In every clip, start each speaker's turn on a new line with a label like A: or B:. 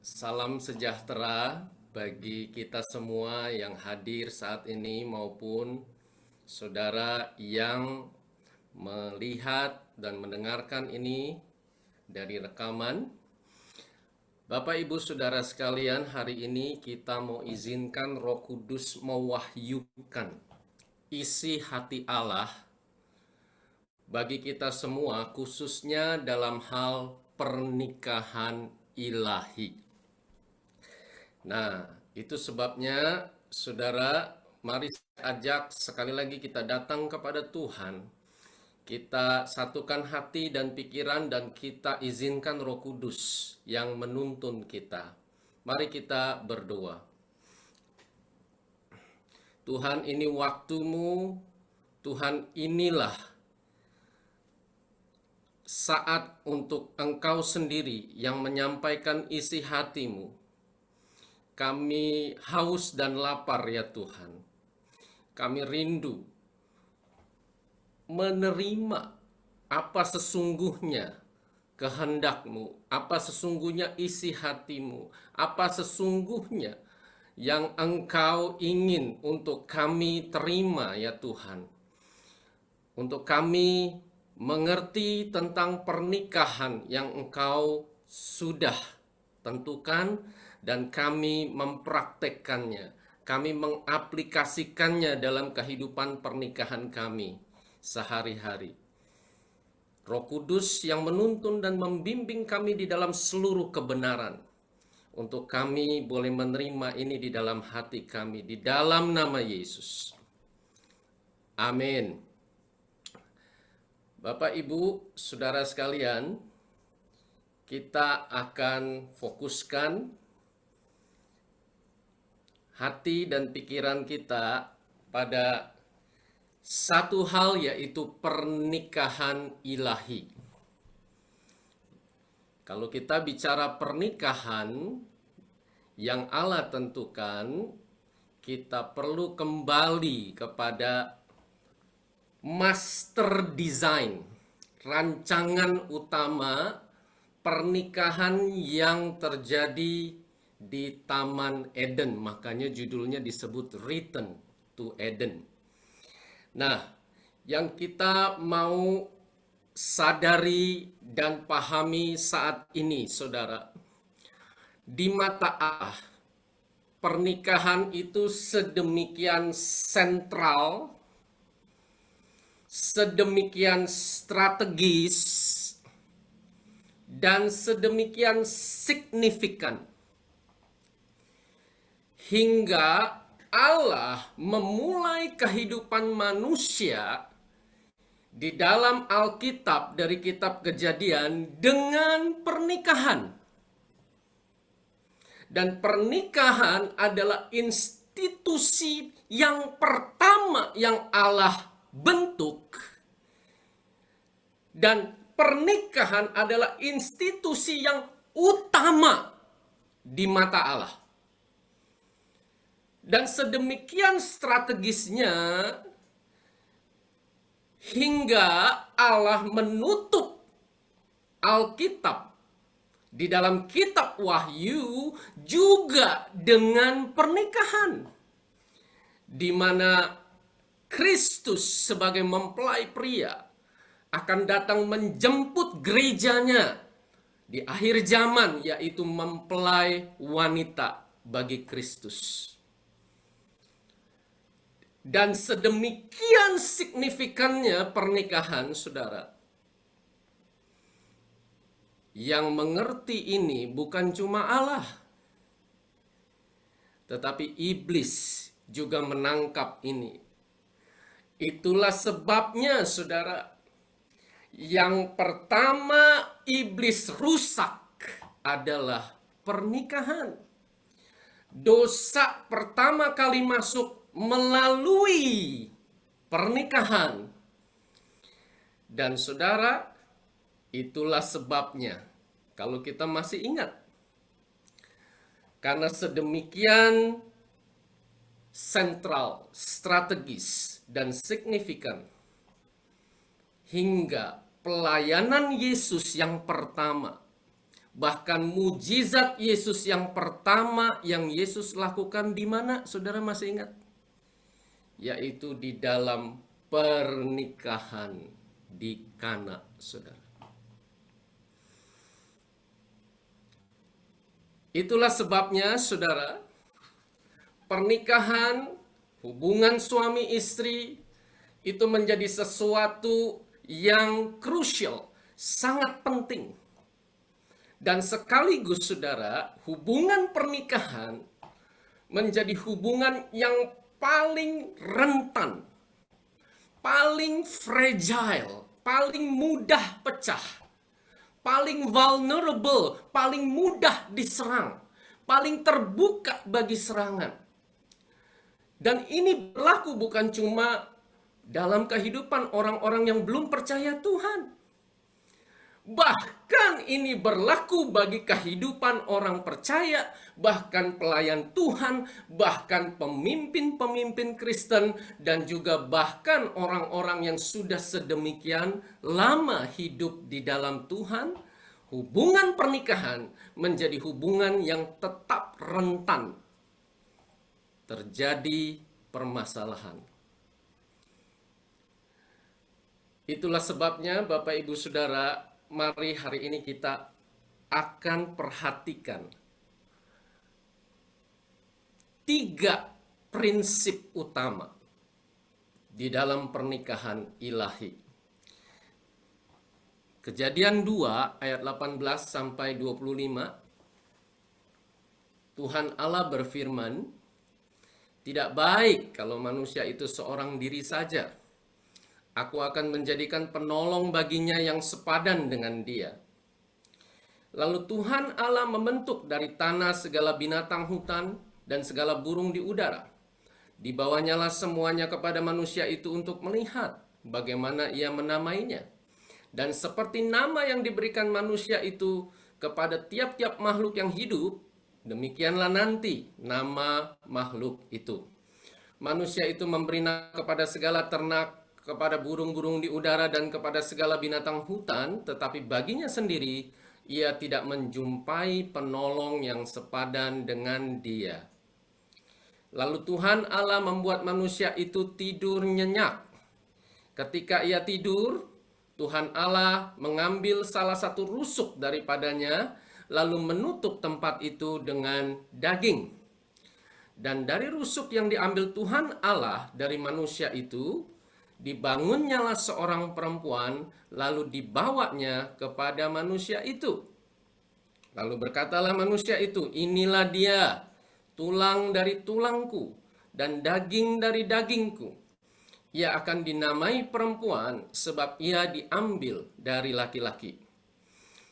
A: Salam sejahtera bagi kita semua yang hadir saat ini maupun saudara yang melihat dan mendengarkan ini dari rekaman. Bapak Ibu Saudara sekalian, hari ini kita mau izinkan Roh Kudus mewahyukan isi hati Allah bagi kita semua, khususnya dalam hal pernikahan ilahi. Nah, itu sebabnya saudara, mari ajak sekali lagi kita datang kepada Tuhan. Kita satukan hati dan pikiran dan kita izinkan Roh Kudus yang menuntun kita. Mari kita berdoa. Tuhan, ini waktumu. Tuhan, inilah saat untuk Engkau sendiri yang menyampaikan isi hatimu. Kami haus dan lapar ya Tuhan. Kami rindu menerima apa sesungguhnya kehendak-Mu, apa sesungguhnya isi hatimu, apa sesungguhnya yang Engkau ingin untuk kami terima ya Tuhan. Untuk kami mengerti tentang pernikahan yang Engkau sudah tentukan dan kami mempraktekkannya. Kami mengaplikasikannya dalam kehidupan pernikahan kami sehari-hari. Roh Kudus yang menuntun dan membimbing kami di dalam seluruh kebenaran. Untuk kami boleh menerima ini di dalam hati kami, di dalam nama Yesus. Amin. Bapak, Ibu, Saudara sekalian, kita akan fokuskan hati dan pikiran kita pada satu hal, yaitu pernikahan ilahi. Kalau kita bicara pernikahan yang Allah tentukan, kita perlu kembali kepada master design, rancangan utama pernikahan yang terjadi di Taman Eden. Makanya judulnya disebut Return to Eden. Nah, yang kita mau sadari dan pahami saat ini, saudara, di mata Allah, pernikahan itu sedemikian sentral, sedemikian strategis, dan sedemikian signifikan, hingga Allah memulai kehidupan manusia di dalam Alkitab dari kitab Kejadian dengan pernikahan. Dan pernikahan adalah institusi yang pertama yang Allah bentuk. Dan pernikahan adalah institusi yang utama di mata Allah. Dan sedemikian strategisnya hingga Allah menutup Alkitab di dalam kitab Wahyu juga dengan pernikahan, di mana Kristus sebagai mempelai pria akan datang menjemput gerejanya di akhir zaman, yaitu mempelai wanita bagi Kristus. Dan sedemikian signifikannya pernikahan, saudara. Yang mengerti ini bukan cuma Allah, tetapi iblis juga menangkap ini. Itulah sebabnya, saudara, yang pertama iblis rusak adalah pernikahan. Dosa pertama kali masuk melalui pernikahan. Dan saudara, itulah sebabnya, kalau kita masih ingat, karena sedemikian sentral, strategis, dan signifikan, hingga pelayanan Yesus yang pertama Bahkan mujizat Yesus yang pertama yang Yesus lakukan di mana? Saudara masih ingat? Yaitu di dalam pernikahan di Kana, saudara. Itulah sebabnya, saudara, pernikahan, hubungan suami istri itu menjadi sesuatu yang krusial, sangat penting. Dan sekaligus, saudara, hubungan pernikahan menjadi hubungan yang paling rentan, paling fragile, paling mudah pecah, paling vulnerable, paling mudah diserang, paling terbuka bagi serangan. Dan ini berlaku bukan cuma dalam kehidupan orang-orang yang belum percaya Tuhan. Bahkan ini berlaku bagi kehidupan orang percaya, bahkan pelayan Tuhan, bahkan pemimpin-pemimpin Kristen, dan juga bahkan orang-orang yang sudah sedemikian lama hidup di dalam Tuhan. Hubungan pernikahan menjadi hubungan yang tetap rentan terjadi permasalahan. Itulah sebabnya Bapak Ibu Saudara, mari hari ini kita akan perhatikan 3 prinsip utama di dalam pernikahan ilahi. Kejadian 2 ayat 18 sampai 25. Tuhan Allah berfirman, "Tidak baik kalau manusia itu seorang diri saja. Aku akan menjadikan penolong baginya yang sepadan dengan dia." Lalu Tuhan Allah membentuk dari tanah segala binatang hutan dan segala burung di udara. Dibawanyalah semuanya kepada manusia itu untuk melihat bagaimana ia menamainya. Dan seperti nama yang diberikan manusia itu kepada tiap-tiap makhluk yang hidup, demikianlah nanti nama makhluk itu. Manusia itu memberi nama kepada segala ternak, kepada burung-burung di udara, dan kepada segala binatang hutan, tetapi baginya sendiri ia tidak menjumpai penolong yang sepadan dengan dia. Lalu Tuhan Allah membuat manusia itu tidur nyenyak. Ketika ia tidur, Tuhan Allah mengambil salah satu rusuk daripadanya, lalu menutup tempat itu dengan daging. Dan dari rusuk yang diambil Tuhan Allah dari manusia itu, dibangunnyalah seorang perempuan, lalu dibawanya kepada manusia itu. Lalu berkatalah manusia itu, "Inilah dia, tulang dari tulangku dan daging dari dagingku. Ia akan dinamai perempuan sebab ia diambil dari laki-laki.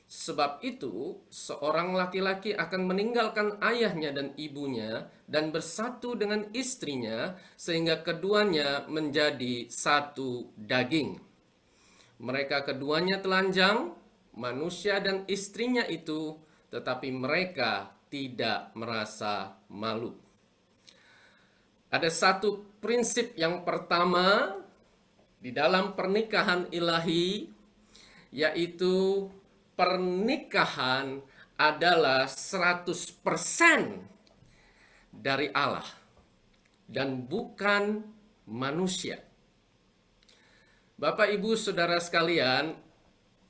A: Sebab itu, seorang laki-laki akan meninggalkan ayahnya dan ibunya dan bersatu dengan istrinya, sehingga keduanya menjadi satu daging. Mereka keduanya telanjang, manusia dan istrinya itu, tetapi mereka tidak merasa malu." Ada satu prinsip yang pertama di dalam pernikahan ilahi, yaitu pernikahan adalah 100% dari Allah dan bukan manusia. Bapak, Ibu, Saudara sekalian,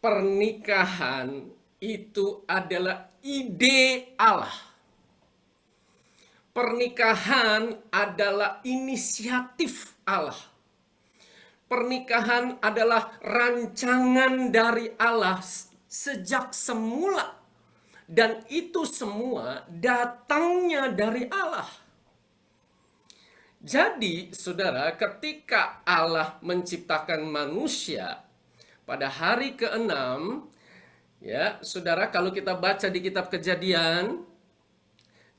A: pernikahan itu adalah ide Allah. Pernikahan adalah inisiatif Allah. Pernikahan adalah rancangan dari Allah sejak semula. Dan itu semua datangnya dari Allah. Jadi, saudara, ketika Allah menciptakan manusia pada hari ke-6, ya, saudara, kalau kita baca di kitab Kejadian,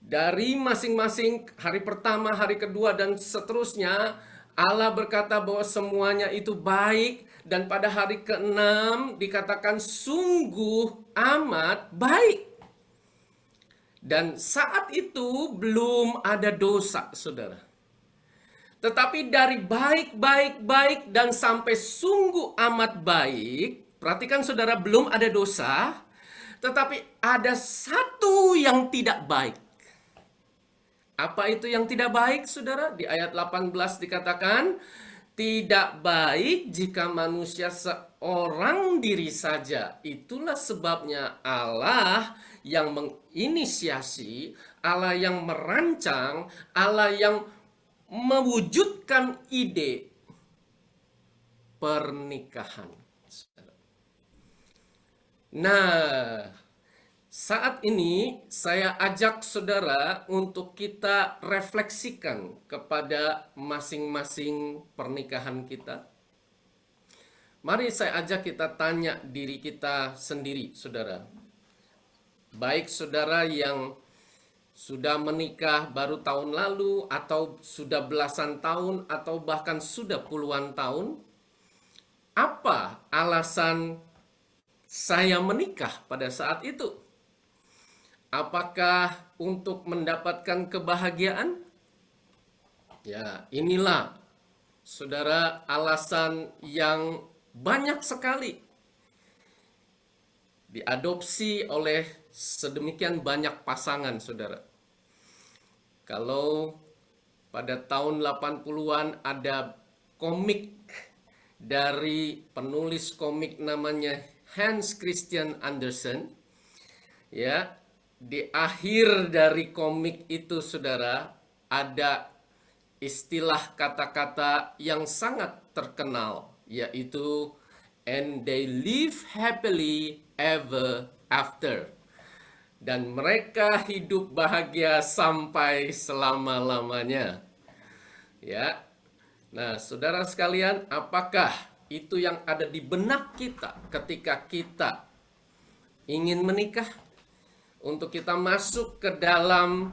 A: dari masing-masing hari pertama, hari kedua, dan seterusnya, Allah berkata bahwa semuanya itu baik, dan pada hari ke-6 dikatakan sungguh amat baik. Dan saat itu belum ada dosa, saudara. Tetapi dari baik dan sampai sungguh amat baik, perhatikan saudara, belum ada dosa. Tetapi ada satu yang tidak baik. Apa itu yang tidak baik, saudara? Di ayat 18 dikatakan, tidak baik jika manusia seorang diri saja. Itulah sebabnya Allah yang menginisiasi, Allah yang merancang, Allah yang mewujudkan ide pernikahan. Nah, saat ini saya ajak saudara untuk kita refleksikan kepada masing-masing pernikahan kita. Mari saya ajak kita tanya diri kita sendiri, saudara. Baik saudara yang sudah menikah baru tahun lalu, atau sudah belasan tahun, atau bahkan sudah puluhan tahun. Apa alasan saya menikah pada saat itu? Apakah untuk mendapatkan kebahagiaan? Ya, inilah saudara alasan yang banyak sekali diadopsi oleh sedemikian banyak pasangan, saudara. Kalau pada tahun 80-an ada komik dari penulis komik namanya Hans Christian Andersen, ya, di akhir dari komik itu, saudara, ada istilah kata-kata yang sangat terkenal, yaitu and they live happily ever after. Dan mereka hidup bahagia sampai selama-lamanya. Ya. Nah, saudara sekalian, apakah itu yang ada di benak kita ketika kita ingin menikah? Untuk kita masuk ke dalam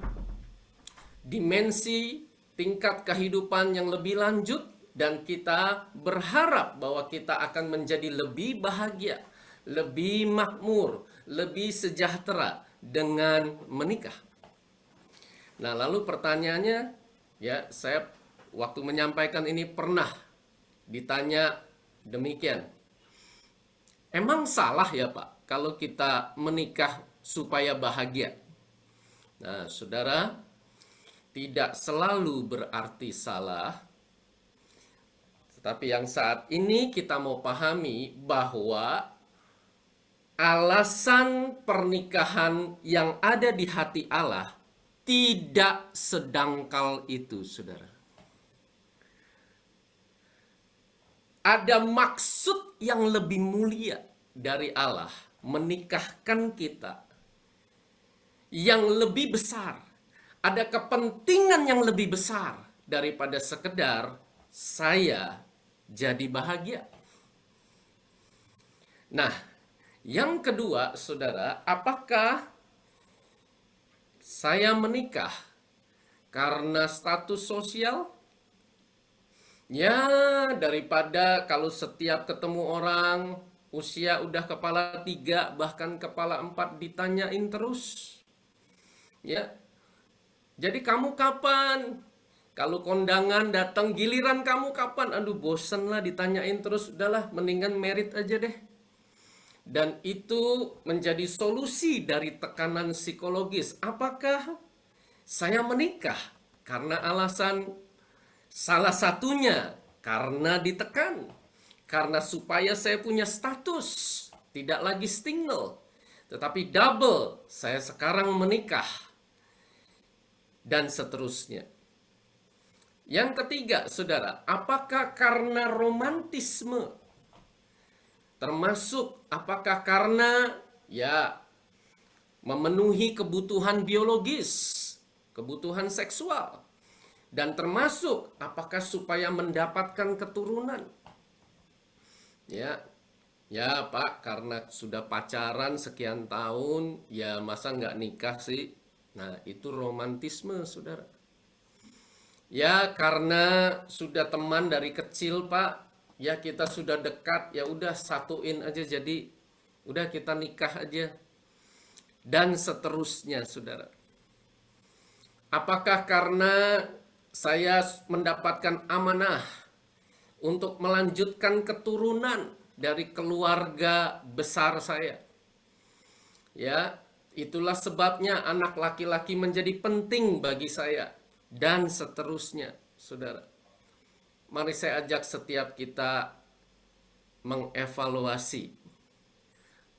A: dimensi tingkat kehidupan yang lebih lanjut, dan kita berharap bahwa kita akan menjadi lebih bahagia, lebih makmur, lebih sejahtera dengan menikah. Nah, lalu pertanyaannya, ya, saya waktu menyampaikan ini pernah ditanya demikian. Emang salah ya, Pak, kalau kita menikah supaya bahagia? Nah, saudara, tidak selalu berarti salah. Tetapi yang saat ini kita mau pahami bahwa alasan pernikahan yang ada di hati Allah tidak sedangkal itu, saudara. Ada maksud yang lebih mulia dari Allah menikahkan kita, yang lebih besar. Ada kepentingan yang lebih besar daripada sekedar saya jadi bahagia. Nah, yang kedua, saudara, apakah saya menikah karena status sosial? Ya, daripada kalau setiap ketemu orang usia udah kepala 3 bahkan kepala 4 ditanyain terus. Ya. Jadi kamu kapan? Kalau kondangan datang, giliran kamu kapan? Aduh, bosen lah ditanyain terus. Udahlah, mendingan merit aja deh. Dan itu menjadi solusi dari tekanan psikologis. Apakah saya menikah karena alasan salah satunya karena ditekan, karena supaya saya punya status, tidak lagi single, tetapi double, saya sekarang menikah, dan seterusnya. Yang ketiga, saudara, apakah karena romantisme? Termasuk apakah karena ya memenuhi kebutuhan biologis, kebutuhan seksual, dan termasuk apakah supaya mendapatkan keturunan? Ya, Pak, karena sudah pacaran sekian tahun, ya masa nggak nikah sih? Nah, itu romantisme, saudara. Ya, karena sudah teman dari kecil, Pak. Ya, kita sudah dekat, ya udah satuin aja, jadi udah kita nikah aja. Dan seterusnya, saudara. Apakah karena saya mendapatkan amanah untuk melanjutkan keturunan dari keluarga besar saya? Ya, itulah sebabnya anak laki-laki menjadi penting bagi saya dan seterusnya, Saudara. Mari saya ajak setiap kita mengevaluasi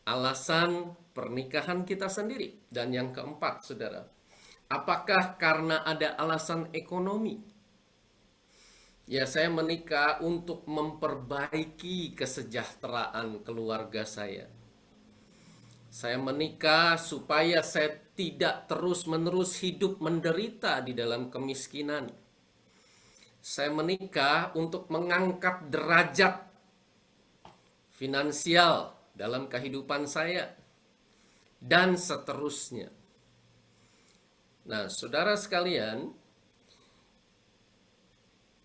A: alasan pernikahan kita sendiri. Dan yang keempat, Saudara, apakah karena ada alasan ekonomi? Ya, saya menikah untuk memperbaiki kesejahteraan keluarga saya. Saya menikah supaya saya tidak terus-menerus hidup menderita di dalam kemiskinan. Saya menikah untuk mengangkat derajat finansial dalam kehidupan saya, dan seterusnya. Nah, saudara sekalian,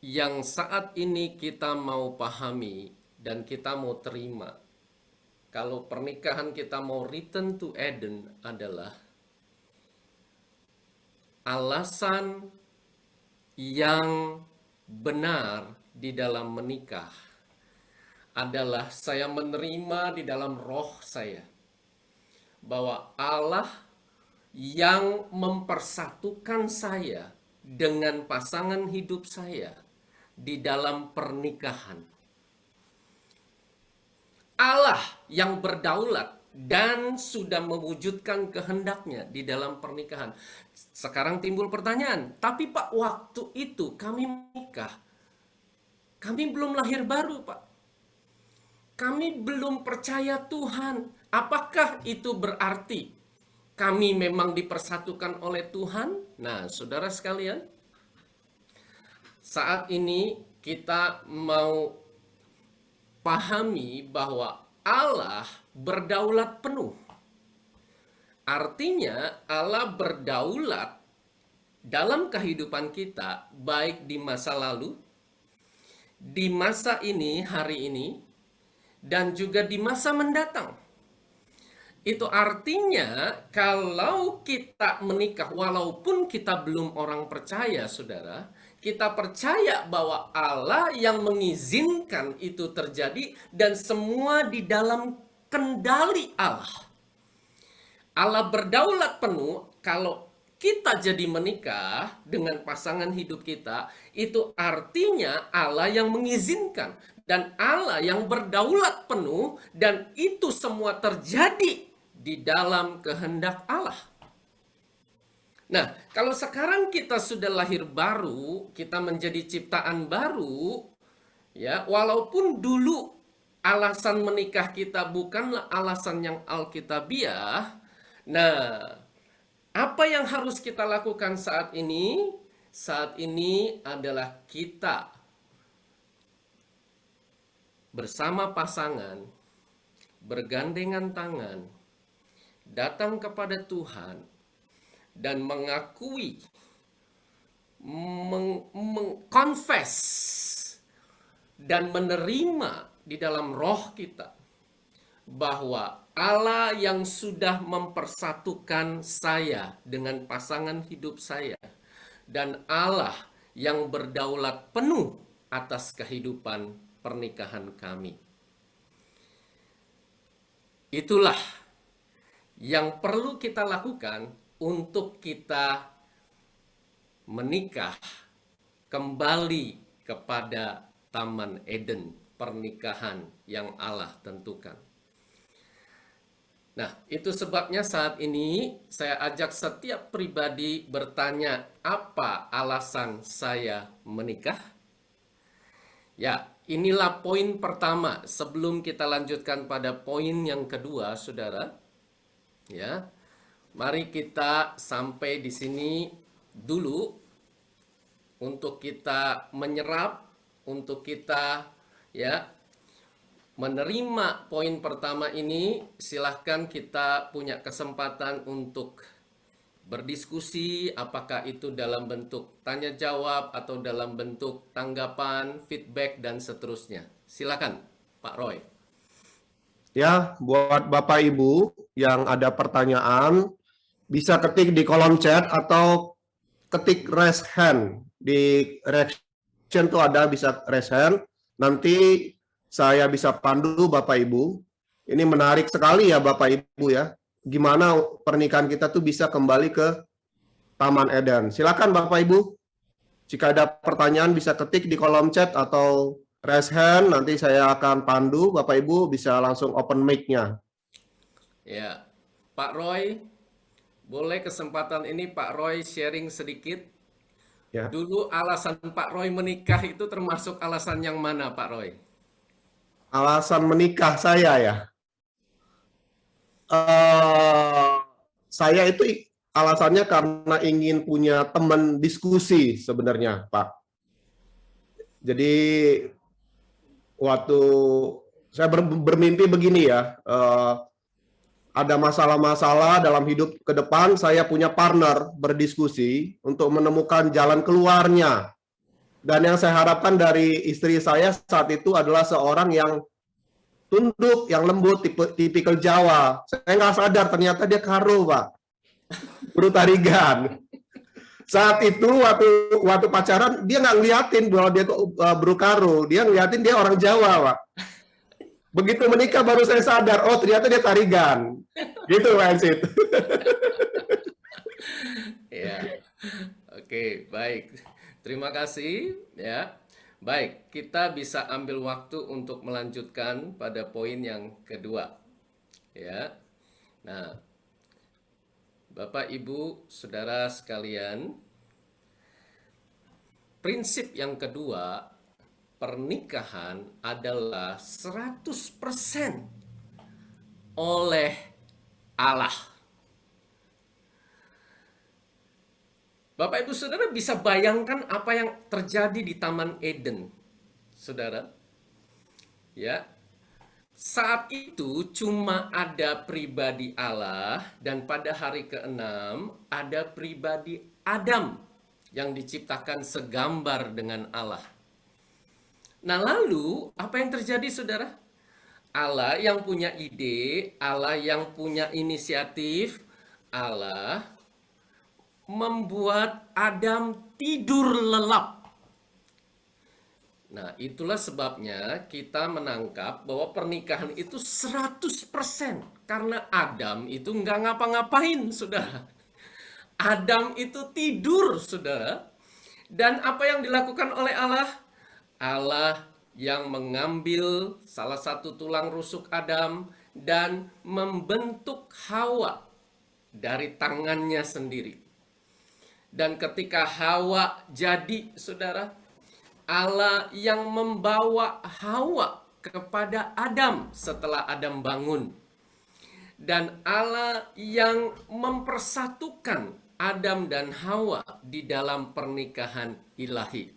A: yang saat ini kita mau pahami dan kita mau terima, kalau pernikahan kita mau return to Eden adalah alasan yang benar di dalam menikah adalah saya menerima di dalam roh saya bahwa Allah yang mempersatukan saya dengan pasangan hidup saya di dalam pernikahan. Allah yang berdaulat dan sudah mewujudkan kehendaknya di dalam pernikahan. Sekarang timbul pertanyaan, tapi Pak, waktu itu kami menikah, kami belum lahir baru, Pak. Kami belum percaya Tuhan. Apakah itu berarti kami memang dipersatukan oleh Tuhan? Nah, saudara sekalian, saat ini kita mau pahami bahwa Allah berdaulat penuh. Artinya Allah berdaulat dalam kehidupan kita, baik di masa lalu, di masa ini, hari ini, dan juga di masa mendatang. Itu artinya kalau kita menikah, walaupun kita belum orang percaya, saudara, kita percaya bahwa Allah yang mengizinkan itu terjadi dan semua di dalam kendali Allah. Allah berdaulat penuh. Kalau kita jadi menikah dengan pasangan hidup kita, itu artinya Allah yang mengizinkan dan Allah yang berdaulat penuh, dan itu semua terjadi di dalam kehendak Allah. Nah, kalau sekarang kita sudah lahir baru, kita menjadi ciptaan baru, ya, walaupun dulu alasan menikah kita bukanlah alasan yang alkitabiah. Nah, apa yang harus kita lakukan saat ini? Saat ini adalah kita bersama pasangan, bergandengan tangan, datang kepada Tuhan, dan mengakui, mengkonfes, dan menerima di dalam roh kita bahwa Allah yang sudah mempersatukan saya dengan pasangan hidup saya, dan Allah yang berdaulat penuh atas kehidupan pernikahan kami. Itulah yang perlu kita lakukan untuk kita menikah kembali kepada Taman Eden, pernikahan yang Allah tentukan. Nah, itu sebabnya saat ini saya ajak setiap pribadi bertanya, apa alasan saya menikah? Ya, inilah poin pertama sebelum kita lanjutkan pada poin yang kedua, saudara. Ya, mari kita sampai di sini dulu untuk kita menyerap, untuk kita ya menerima poin pertama ini. Silahkan kita punya kesempatan untuk berdiskusi, apakah itu dalam bentuk tanya jawab atau dalam bentuk tanggapan, feedback, dan seterusnya. Silakan, Pak Roy.
B: Ya, buat Bapak Ibu yang ada pertanyaan, bisa ketik di kolom chat atau ketik raise hand. Di reaction tuh ada bisa raise hand. Nanti saya bisa pandu Bapak Ibu. Ini menarik sekali ya Bapak Ibu ya. gimana pernikahan kita tuh bisa kembali ke Taman Eden. Silakan Bapak Ibu, jika ada pertanyaan bisa ketik di kolom chat atau raise hand, nanti saya akan pandu, Bapak Ibu bisa langsung open mic-nya.
A: Ya, Pak Roy, boleh kesempatan ini Pak Roy sharing sedikit.
B: Ya.
A: Dulu alasan Pak Roy menikah itu termasuk alasan yang mana Pak Roy?
B: Alasan menikah saya ya, eh saya itu alasannya karena ingin punya teman diskusi sebenarnya, Pak. Jadi waktu saya bermimpi begini ya, ada masalah-masalah dalam hidup ke depan, saya punya partner berdiskusi untuk menemukan jalan keluarnya. Dan yang saya harapkan dari istri saya saat itu adalah seorang yang tunduk, yang lembut, tipikal Jawa. Saya nggak sadar ternyata dia karo, Pak. Guru tarigan. Saat itu waktu pacaran dia nggak ngeliatin bahwa dia tuh bro karo, dia ngeliatin dia orang Jawa, Pak. Begitu menikah baru saya sadar, oh ternyata dia tarigan. Gitu, Pak Ensit.
A: Ya, oke, baik. Terima kasih ya. Baik, kita bisa ambil waktu untuk melanjutkan pada poin yang kedua. Ya. Nah, Bapak, Ibu, Saudara sekalian, prinsip yang kedua, pernikahan adalah 100% oleh Allah. Bapak Ibu Saudara bisa bayangkan apa yang terjadi di Taman Eden. Saudara, ya. Saat itu cuma ada pribadi Allah dan pada hari ke-6 ada pribadi Adam yang diciptakan segambar dengan Allah. Nah, lalu apa yang terjadi, Saudara? Allah yang punya ide, Allah yang punya inisiatif, Allah membuat Adam tidur lelap. Nah, itulah sebabnya kita menangkap bahwa pernikahan itu 100% karena Adam itu nggak ngapa-ngapain, Saudara. Adam itu tidur, Saudara. Dan apa yang dilakukan oleh Allah? Allah yang mengambil salah satu tulang rusuk Adam dan membentuk Hawa dari tangannya sendiri. Dan ketika Hawa jadi, Saudara, Allah yang membawa Hawa kepada Adam setelah Adam bangun. Dan Allah yang mempersatukan Adam dan Hawa di dalam pernikahan ilahi.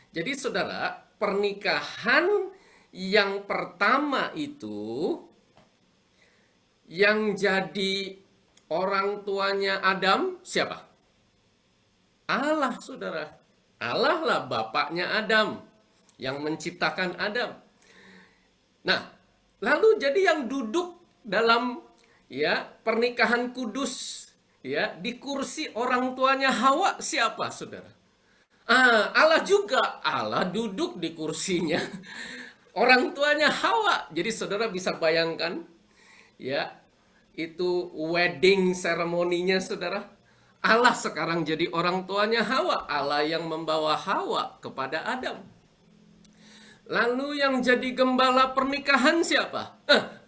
A: Jadi Saudara, pernikahan yang pertama itu yang jadi orang tuanya Adam siapa? Allah, Saudara. Allah lah bapaknya Adam yang menciptakan Adam. Nah, lalu jadi yang duduk dalam ya pernikahan kudus ya di kursi orang tuanya Hawa siapa, Saudara? Allah juga. Allah duduk di kursinya orang tuanya Hawa. Jadi Saudara bisa bayangkan ya itu wedding seremoninya, Saudara. Allah sekarang jadi orang tuanya Hawa. Allah yang membawa Hawa kepada Adam. Lalu yang jadi gembala pernikahan siapa?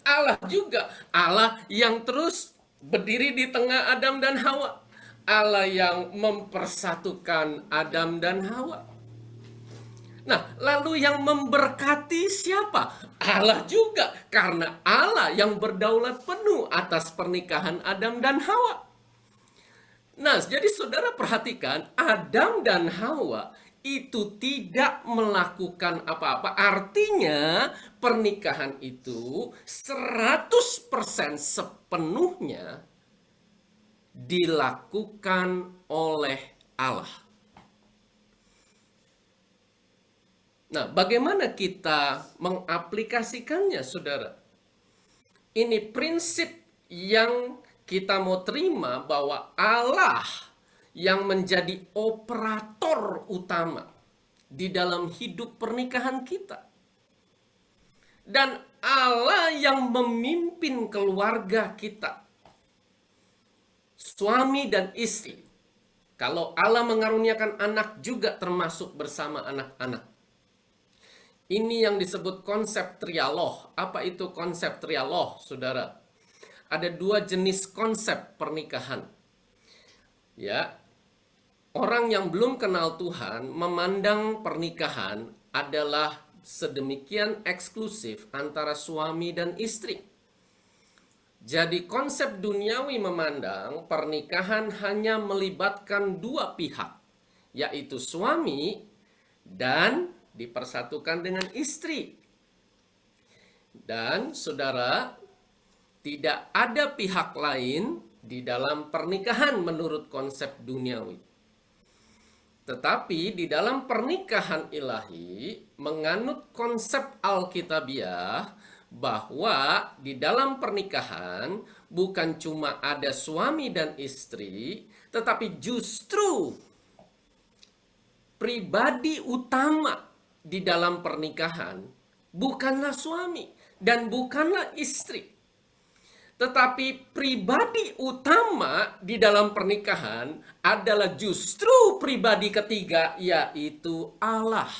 A: Allah juga. Allah yang terus berdiri di tengah Adam dan Hawa. Allah yang mempersatukan Adam dan Hawa. Nah, lalu yang memberkati siapa? Allah juga. Karena Allah yang berdaulat penuh atas pernikahan Adam dan Hawa. Nah, jadi Saudara perhatikan, Adam dan Hawa itu tidak melakukan apa-apa. Artinya pernikahan itu 100% sepenuhnya dilakukan oleh Allah. Nah, bagaimana kita mengaplikasikannya, Saudara? Ini prinsip yang kita mau terima bahwa Allah yang menjadi operator utama di dalam hidup pernikahan kita. Dan Allah yang memimpin keluarga kita, suami dan istri. Kalau Allah mengaruniakan anak juga termasuk bersama anak-anak. Ini yang disebut konsep trialoh. Apa itu konsep trialoh, saudara? Ada dua jenis konsep pernikahan. Ya, orang yang belum kenal Tuhan memandang pernikahan adalah sedemikian eksklusif antara suami dan istri. Jadi konsep duniawi memandang pernikahan hanya melibatkan dua pihak, yaitu suami dan dipersatukan dengan istri. Dan saudara, tidak ada pihak lain di dalam pernikahan menurut konsep duniawi. Tetapi di dalam pernikahan ilahi menganut konsep Alkitabiah bahwa di dalam pernikahan bukan cuma ada suami dan istri, tetapi justru pribadi utama di dalam pernikahan bukanlah suami dan bukanlah istri. Tetapi pribadi utama di dalam pernikahan adalah justru pribadi ketiga, yaitu Allah.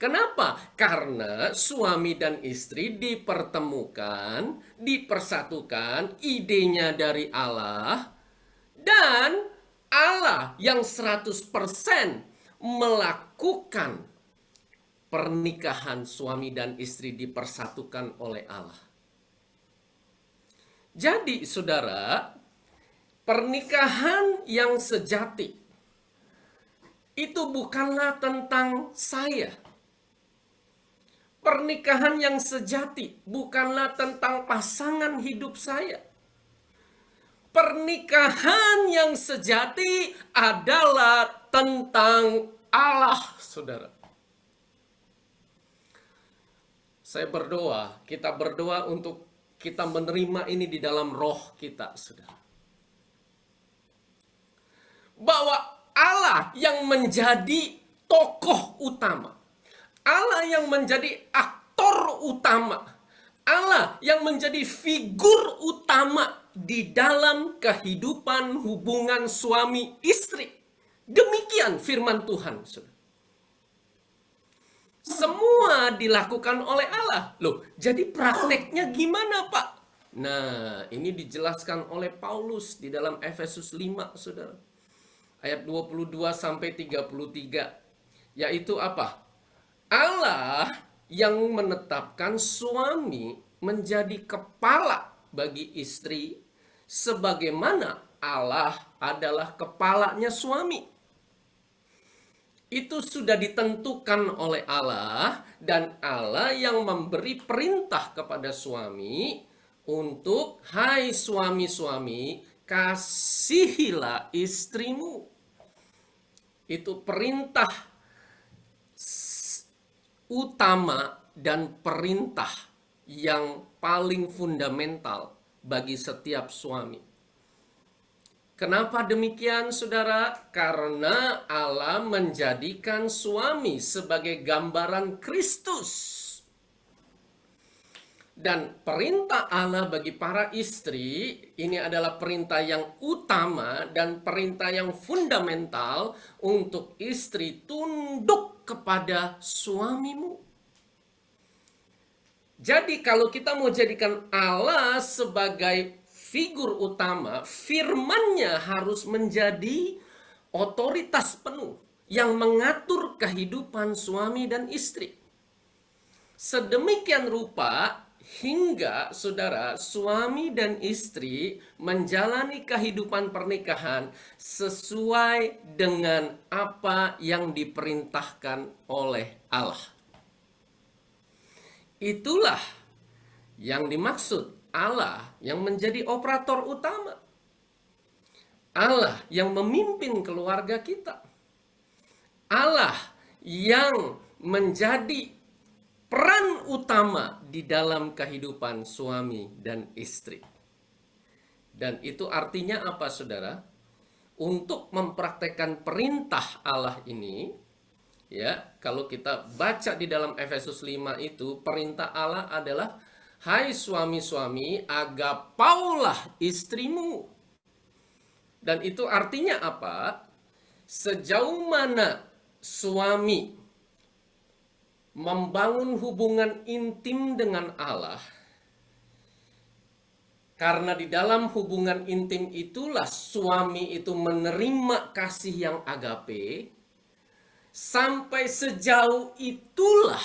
A: Kenapa? Karena suami dan istri dipertemukan, dipersatukan, idenya dari Allah, dan Allah yang 100% melakukan pernikahan suami dan istri dipersatukan oleh Allah. Jadi saudara, pernikahan yang sejati itu bukanlah tentang saya. Pernikahan yang sejati bukanlah tentang pasangan hidup saya. Pernikahan yang sejati adalah tentang Allah, saudara. Saya berdoa, kita berdoa untuk kita menerima ini di dalam roh kita, saudara. Bahwa Allah yang menjadi tokoh utama, Allah yang menjadi aktor utama, Allah yang menjadi figur utama di dalam kehidupan hubungan suami istri. Demikian firman Tuhan, saudara. Semua dilakukan oleh Allah. Loh, jadi prakteknya gimana, Pak? Nah, ini dijelaskan oleh Paulus di dalam Efesus 5, saudara. Ayat 22 sampai 33. Yaitu apa? Allah yang menetapkan suami menjadi kepala bagi istri, sebagaimana Allah adalah kepalanya suami. Itu sudah ditentukan oleh Allah, dan Allah yang memberi perintah kepada suami untuk, hai suami-suami, kasihilah istrimu. Itu perintah utama dan perintah yang paling fundamental bagi setiap suami. Kenapa demikian, saudara? Karena Allah menjadikan suami sebagai gambaran Kristus. Dan perintah Allah bagi para istri, ini adalah perintah yang utama dan perintah yang fundamental untuk istri tunduk kepada suamimu. Jadi kalau kita mau jadikan Allah sebagai figur utama, firman-Nya harus menjadi otoritas penuh yang mengatur kehidupan suami dan istri. Sedemikian rupa hingga, saudara, suami dan istri menjalani kehidupan pernikahan sesuai dengan apa yang diperintahkan oleh Allah. Itulah yang dimaksud Allah yang menjadi operator utama. Allah yang memimpin keluarga kita. Allah yang menjadi peran utama di dalam kehidupan suami dan istri. Dan itu artinya apa, saudara? Untuk mempraktekkan perintah Allah ini, Ya, kalau kita baca di dalam Efesus 5 itu, perintah Allah adalah, hai suami-suami, agapaulah istrimu. Dan itu artinya apa? Sejauh mana suami membangun hubungan intim dengan Allah, karena di dalam hubungan intim itulah suami itu menerima kasih yang agape, sampai sejauh itulah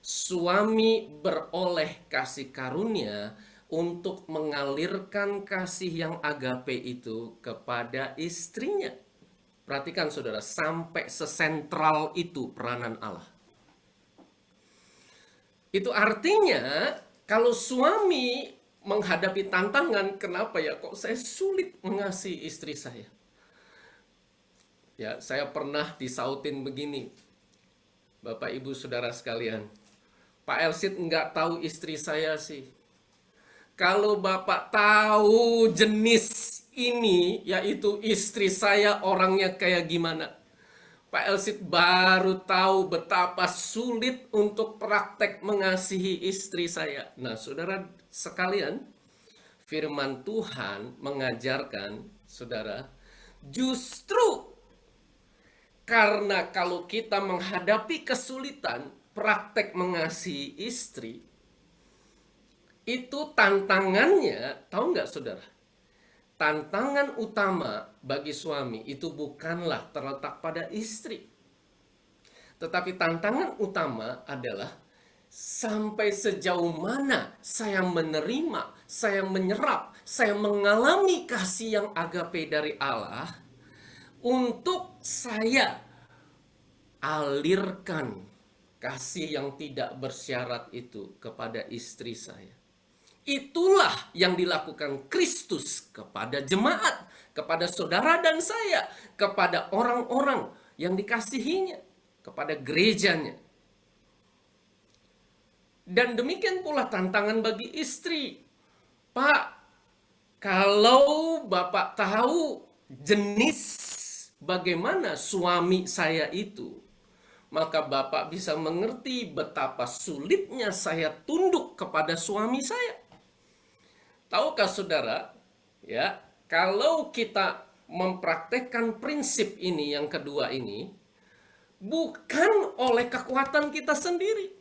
A: suami beroleh kasih karunia untuk mengalirkan kasih yang agape itu kepada istrinya. Perhatikan saudara, sampai sesentral itu peranan Allah. Itu artinya kalau suami menghadapi tantangan, kenapa ya kok saya sulit mengasihi istri saya? Ya, saya pernah disautin begini, Bapak Ibu Saudara sekalian. Pak Elsit nggak tahu istri saya sih. Kalau Bapak tahu jenis ini, yaitu istri saya orangnya kayak gimana, Pak Elsit baru tahu betapa sulit untuk praktek mengasihi istri saya. Nah, saudara sekalian, firman Tuhan mengajarkan, saudara, justru karena kalau kita menghadapi kesulitan praktek mengasihi istri, itu tantangannya, tahu nggak saudara? Tantangan utama bagi suami itu bukanlah terletak pada istri. Tetapi tantangan utama adalah sampai sejauh mana saya menerima, saya menyerap, saya mengalami kasih yang agape dari Allah untuk saya alirkan kasih yang tidak bersyarat itu kepada istri saya. Itulah yang dilakukan Kristus kepada jemaat, kepada saudara dan saya, kepada orang-orang yang dikasihinya, kepada gerejanya. Dan demikian pula tantangan bagi istri. Pak, kalau Bapak tahu jenis bagaimana suami saya itu, maka Bapak bisa mengerti betapa sulitnya saya tunduk kepada suami saya. Tahukah saudara, ya, kalau kita mempraktekkan prinsip ini yang kedua ini, bukan oleh kekuatan kita sendiri.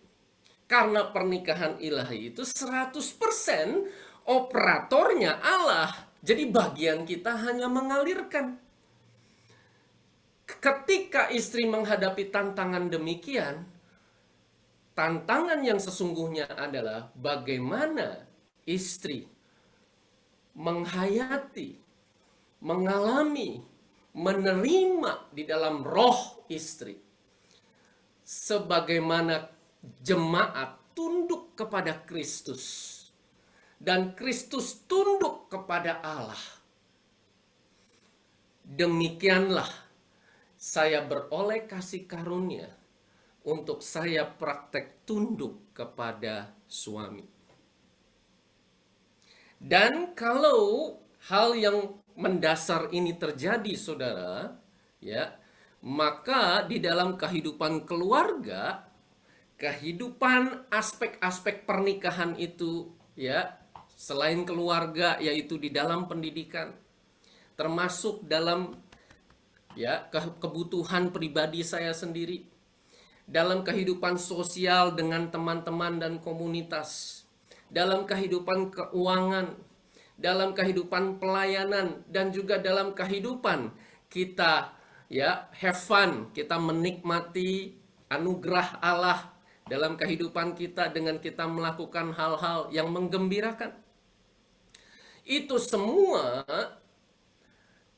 A: Karena pernikahan ilahi itu 100% operatornya Allah. Jadi bagian kita hanya mengalirkan. Ketika istri menghadapi tantangan demikian, tantangan yang sesungguhnya adalah bagaimana istri menghayati, mengalami, menerima di dalam roh istri. Sebagaimana jemaat tunduk kepada Kristus dan Kristus tunduk kepada Allah. Demikianlah saya beroleh kasih karunia untuk saya praktek tunduk kepada suami. Dan kalau hal yang mendasar ini terjadi, saudara, ya, maka di dalam kehidupan keluarga, kehidupan aspek-aspek pernikahan itu, ya, selain keluarga, yaitu di dalam pendidikan, termasuk dalam, ya, kebutuhan pribadi saya sendiri, dalam kehidupan sosial dengan teman-teman dan komunitas, dalam kehidupan keuangan, dalam kehidupan pelayanan, dan juga dalam kehidupan kita, ya, have fun, kita menikmati anugerah Allah dalam kehidupan kita dengan kita melakukan hal-hal yang menggembirakan. Itu semua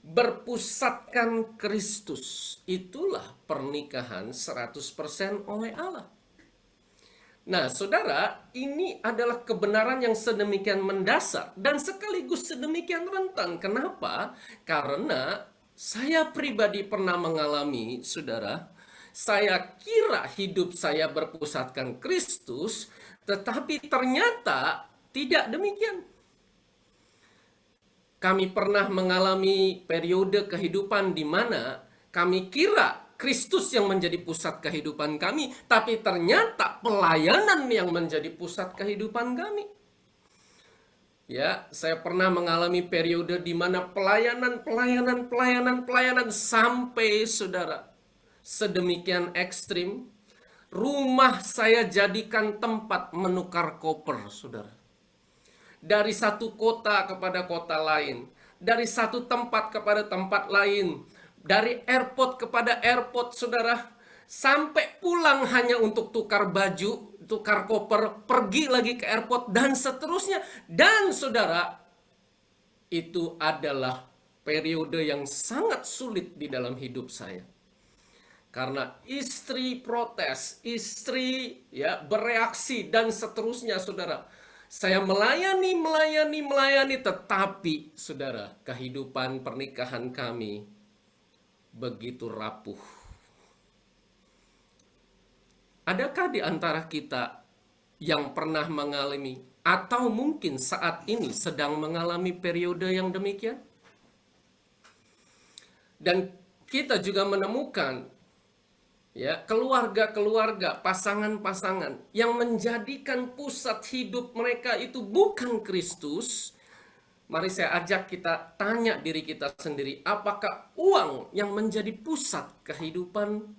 A: berpusatkan Kristus. Itulah pernikahan 100% oleh Allah. Nah, saudara, ini adalah kebenaran yang sedemikian mendasar dan sekaligus sedemikian rentan. Kenapa? Karena saya pribadi pernah mengalami, saudara, saya kira hidup saya berpusatkan Kristus, tetapi ternyata tidak demikian. Kami pernah mengalami periode kehidupan di mana kami kira Kristus yang menjadi pusat kehidupan kami, tapi ternyata pelayanan yang menjadi pusat kehidupan kami. Ya, saya pernah mengalami periode di mana pelayanan sampai saudara sedemikian ekstrim. Rumah saya jadikan tempat menukar koper, saudara. Dari satu kota kepada kota lain, dari satu tempat kepada tempat lain, dari airport kepada airport, saudara. Sampai pulang hanya untuk tukar baju, tukar koper, pergi lagi ke airport, dan seterusnya. Dan saudara, itu adalah periode yang sangat sulit di dalam hidup saya. Karena istri protes, istri ya bereaksi, dan seterusnya, saudara. Saya melayani, tetapi saudara, kehidupan pernikahan kami begitu rapuh. Adakah di antara kita yang pernah mengalami atau mungkin saat ini sedang mengalami periode yang demikian? Dan kita juga menemukan ya keluarga-keluarga, pasangan-pasangan yang menjadikan pusat hidup mereka itu bukan Kristus. Mari saya ajak kita tanya diri kita sendiri, apakah uang yang menjadi pusat kehidupan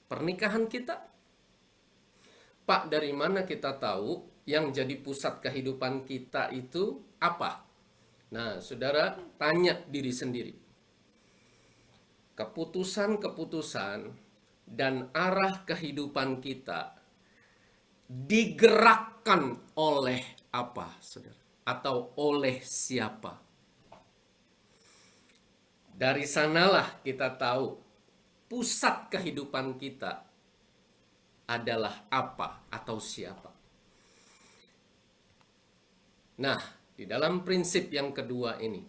A: pernikahan kita? Pak, dari mana kita tahu yang jadi pusat kehidupan kita itu apa? Nah, saudara, tanya diri sendiri. Keputusan-keputusan dan arah kehidupan kita digerakkan oleh apa, saudara? Atau oleh siapa? Dari sanalah kita tahu pusat kehidupan kita adalah apa atau siapa. Nah, di dalam prinsip yang kedua ini,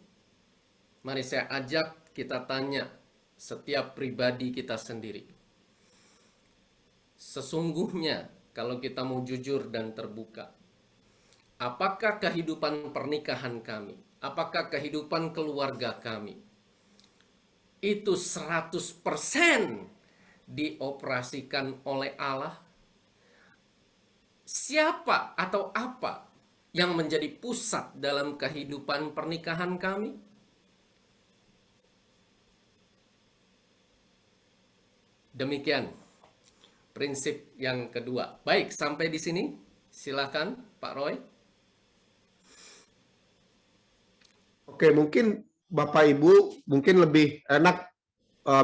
A: mari saya ajak kita tanya setiap pribadi kita sendiri. Sesungguhnya, kalau kita mau jujur dan terbuka, apakah kehidupan pernikahan kami, apakah kehidupan keluarga kami, itu 100% dioperasikan oleh Allah? Siapa atau apa yang menjadi pusat dalam kehidupan pernikahan kami? Demikian prinsip yang kedua. Baik, sampai di sini. Silakan Pak Roy.
B: Oke, mungkin Bapak Ibu mungkin lebih enak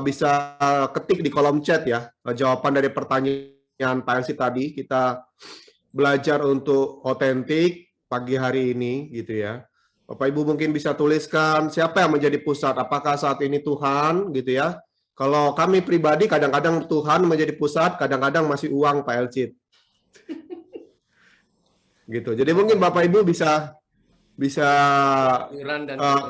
B: bisa ketik di kolom chat ya jawaban dari pertanyaan Pak Elsi tadi. Kita belajar untuk otentik pagi hari ini gitu ya. Bapak Ibu mungkin bisa tuliskan siapa yang menjadi pusat, apakah saat ini Tuhan gitu ya. Kalau kami pribadi kadang-kadang Tuhan menjadi pusat, kadang-kadang masih uang Pak Elcid. Gitu. Jadi mungkin Bapak Ibu bisa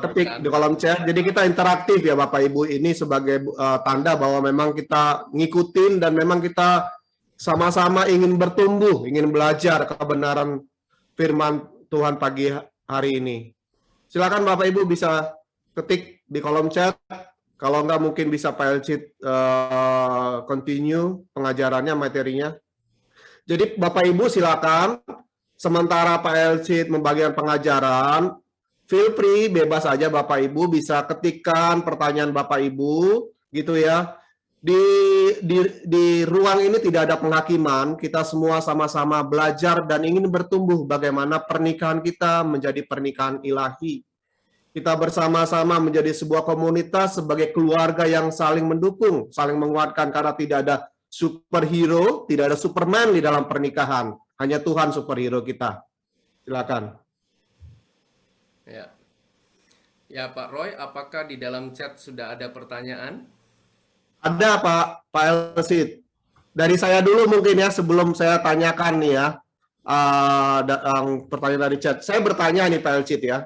B: ketik di kolom chat. Jadi kita interaktif ya Bapak Ibu, ini sebagai tanda bahwa memang kita ngikutin dan memang kita sama-sama ingin bertumbuh, ingin belajar kebenaran firman Tuhan pagi hari ini. Silakan Bapak Ibu bisa ketik di kolom chat. Kalau enggak mungkin bisa Pak Elcid continue pengajarannya, materinya. Jadi Bapak Ibu silakan. Sementara Pak Elcid membagikan pengajaran, feel free, bebas aja Bapak Ibu bisa ketikkan pertanyaan Bapak Ibu, gitu ya. Di ruang ini tidak ada penghakiman, kita semua sama-sama belajar dan ingin bertumbuh bagaimana pernikahan kita menjadi pernikahan ilahi. Kita bersama-sama menjadi sebuah komunitas sebagai keluarga yang saling mendukung, saling menguatkan, karena tidak ada superhero, tidak ada Superman di dalam pernikahan. Hanya Tuhan superhero kita. Silakan.
A: Ya. Ya Pak Roy, apakah di dalam chat sudah ada pertanyaan?
B: Ada Pak Elcid. Dari saya dulu mungkin ya, sebelum saya tanyakan nih ya, pertanyaan dari chat. Saya bertanya nih Pak Elcid ya.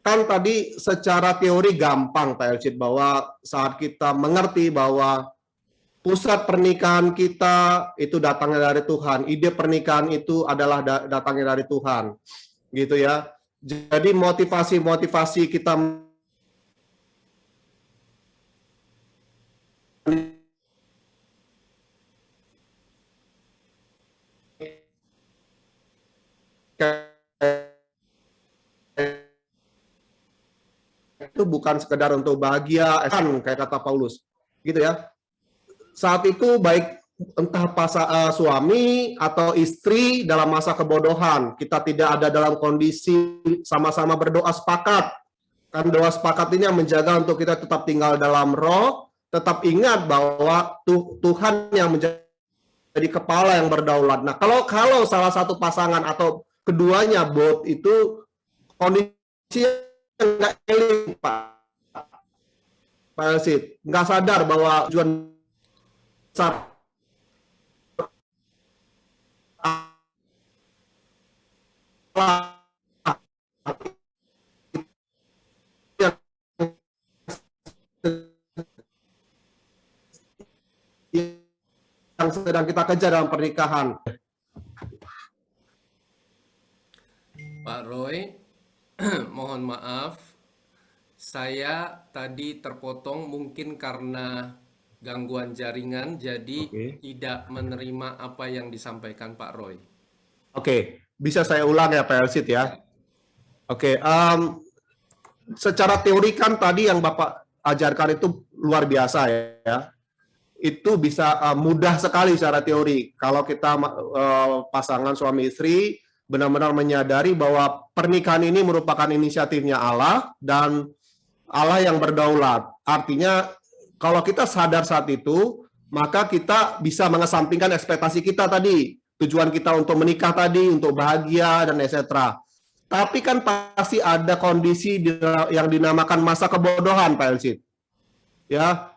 B: Kan tadi secara teori gampang Pak Elcid, bahwa saat kita mengerti bahwa pusat pernikahan kita itu datangnya dari Tuhan, ide pernikahan itu adalah datangnya dari Tuhan, gitu ya. Jadi motivasi kita itu bukan sekedar untuk bahagia, kan kayak kata Paulus, gitu ya. Saat itu baik entah suami atau istri dalam masa kebodohan, kita tidak ada dalam kondisi sama-sama berdoa sepakat. Kan doa sepakat ini yang menjaga untuk kita tetap tinggal dalam roh, tetap ingat bahwa Tuhan yang menjadi kepala yang berdaulat. Nah, kalau salah satu pasangan atau keduanya both itu kondisi yang nggak eling, Pak Elsit, nggak sadar bahwa tujuan besar yang sedang kita kejar dalam pernikahan.
A: Pak Roy, mohon maaf, saya tadi terpotong mungkin karena gangguan jaringan, jadi tidak menerima apa yang disampaikan Pak Roy.
B: Oke, bisa saya ulang ya Pak Elsit ya? Oke, secara teori kan tadi yang Bapak ajarkan itu luar biasa ya. Itu bisa mudah sekali secara teori. Kalau kita pasangan suami istri benar-benar menyadari bahwa pernikahan ini merupakan inisiatifnya Allah dan Allah yang berdaulat. Artinya kalau kita sadar saat itu, maka kita bisa mengesampingkan ekspektasi kita tadi. Tujuan kita untuk menikah tadi, untuk bahagia, dan etc. Tapi kan pasti ada kondisi yang dinamakan masa kebodohan, Pak Elsit. Ya,